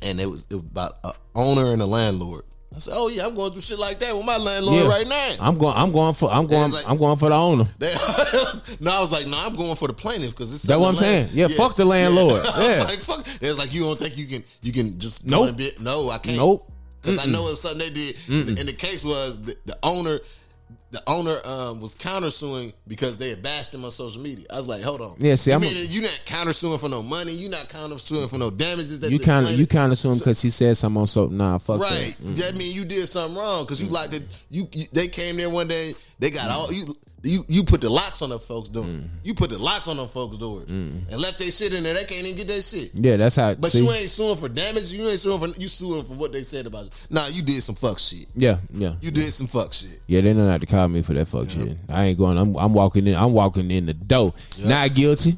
and it was about an owner and a landlord. I said, "Oh yeah, I'm going through shit like that with my landlord right now." I'm going for the owner. No, I was like, "No, I'm going for the plaintiff because it's that's what I'm saying." Yeah, fuck the landlord. Yeah, like, fuck. It's like you don't think you can just nope. No, I can't. Nope. Because I know it's something they did. And the case was the owner was countersuing because they had bashed him on social media. I was like, hold on. Yeah, see, you're not countersuing for no money. You're not countersuing for no damages. That you countersuing because he said something on something. Nah, fuck right. that. That means you did something wrong because you like that. They came there one day. They got all you put the locks on them folks' door. You put the locks on them folks' doors and left their shit in there. They can't even get that shit. Yeah, that's how. But you ain't suing for damage. You ain't suing for what they said about you. Nah, you did some fuck shit. Yeah. You did some fuck shit. Yeah, they don't have to call me for that fuck shit. I ain't going. I'm walking in. I'm walking in the door. Not guilty.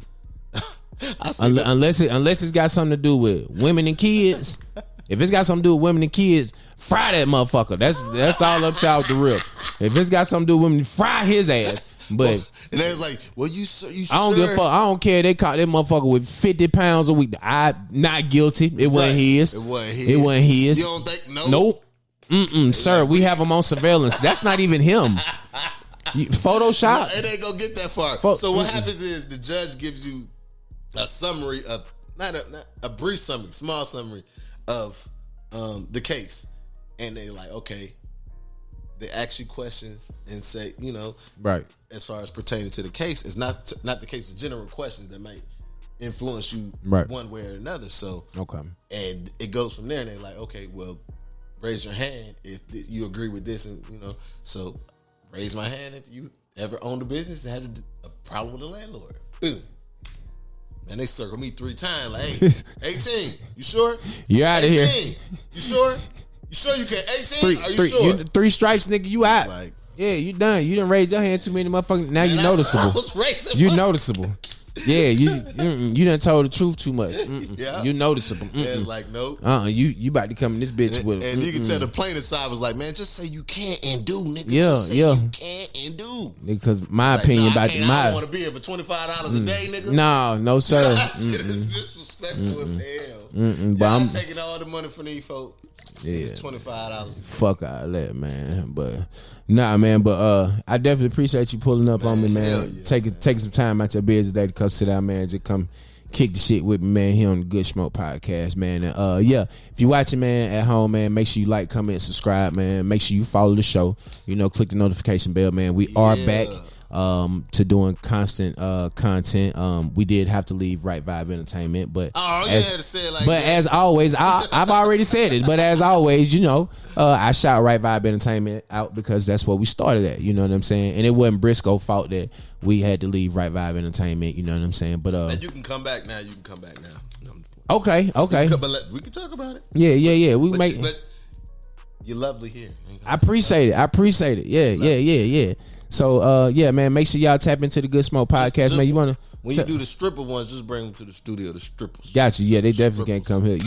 Unless it's got something to do with women and kids. If it's got something to do with women and kids, fry that motherfucker. That's all up south the rip. If it's got something to do with women, fry his ass. But and they was like, well, you I don't give a fuck. I don't care. They caught that motherfucker with 50 pounds a week. I not guilty. It wasn't his. It wasn't his. You don't think? Nope. Sir, we have him on surveillance. That's not even him. Photoshop. No, it ain't gonna get that far. So what happens is the judge gives you a summary of not a brief summary, small summary of the case, and they like, okay, they ask you questions and say, right. As far as pertaining to the case, it's not the case of general questions that might influence you one way or another. So okay, and it goes from there, and they're like, okay, well, raise your hand if you agree with this, and so raise my hand if you ever owned a business and had a problem with the landlord. Boom. And they circle me 3 times, like, hey, 18, you sure? You out of here. You sure? You sure you can? 18? Are you sure? 3 strikes, nigga, you out. Like, yeah, you done. You done raised your hand too many motherfuckers. Now you noticeable. I was raising you noticeable. Yeah, you done told the truth too much. Yeah. You noticeceable. And it's like, no. You about to come in this bitch with and you can tell the plaintiff side was like, man, just say you can't and do, nigga. Yeah, just say you can't and do. Because my opinion about I don't want to be here for $25 a day, nigga. No, sir. It's disrespectful as hell. But I'm taking all the money from these folks. Yeah, it's $25. Fuck all that, man. But nah, man. But I definitely appreciate you pulling up on me, man. Yeah, taking some time out your busy day to come sit down, man. Just come kick the shit with me, man. Here on the Good Smoke Podcast, man. And if you're watching, man, at home, man, make sure you like, comment, subscribe, man. Make sure you follow the show. Click the notification bell, man. We are back to doing constant content. We did have to leave Right Vibe Entertainment, but as always, I've already said it. But as always, I shout Right Vibe Entertainment out because that's what we started at. You know what I'm saying? And it wasn't Briscoe's fault that we had to leave Right Vibe Entertainment. You know what I'm saying? But and you can come back now. Okay. But we can talk about it. Yeah. But you're lovely here. I appreciate it. Yeah. So, man, make sure y'all tap into the Good Smoke Podcast, man. You want to... When you do the stripper ones, just bring them to the studio, the strippers. Gotcha. Yeah, they definitely can't come here.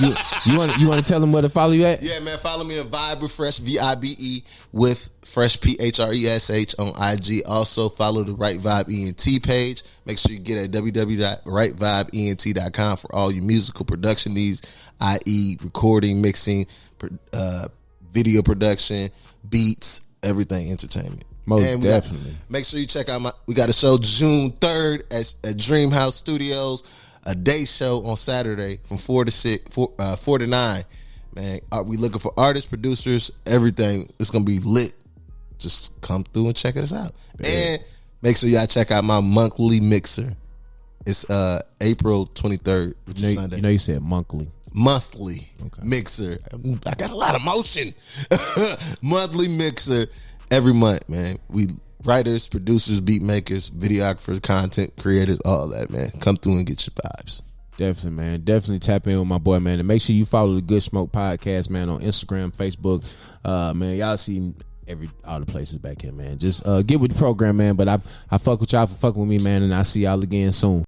You want to tell them where to follow you at? Yeah, man. Follow me at Vibe with Fresh, VIBE with Fresh, PHRESH on IG. Also, follow the Right Vibe ENT page. Make sure you get at www.rightvibent.com for all your musical production needs, i.e. recording, mixing, video production, beats, everything entertainment. Most definitely. Make sure you check out we got a show June 3rd at Dream House Studios, a day show on Saturday from 4 to 9. Man, we looking for artists, producers, everything. It's gonna be lit. Just come through and check us out. Yeah. And make sure y'all check out my monthly mixer. It's April 23rd, which is Sunday. You said monthly. Monthly mixer. I got a lot of motion. Monthly mixer. Every month, man. We writers, producers, beat makers, videographers, content creators, all that, man. Come through and get your vibes. Definitely, man. Definitely tap in with my boy, man. And make sure you follow the Good Smoke Podcast, man, on Instagram, Facebook. Man, y'all see all the places back here, man. Just get with the program, man. But I fuck with y'all for fucking with me, man. And I'll see y'all again soon.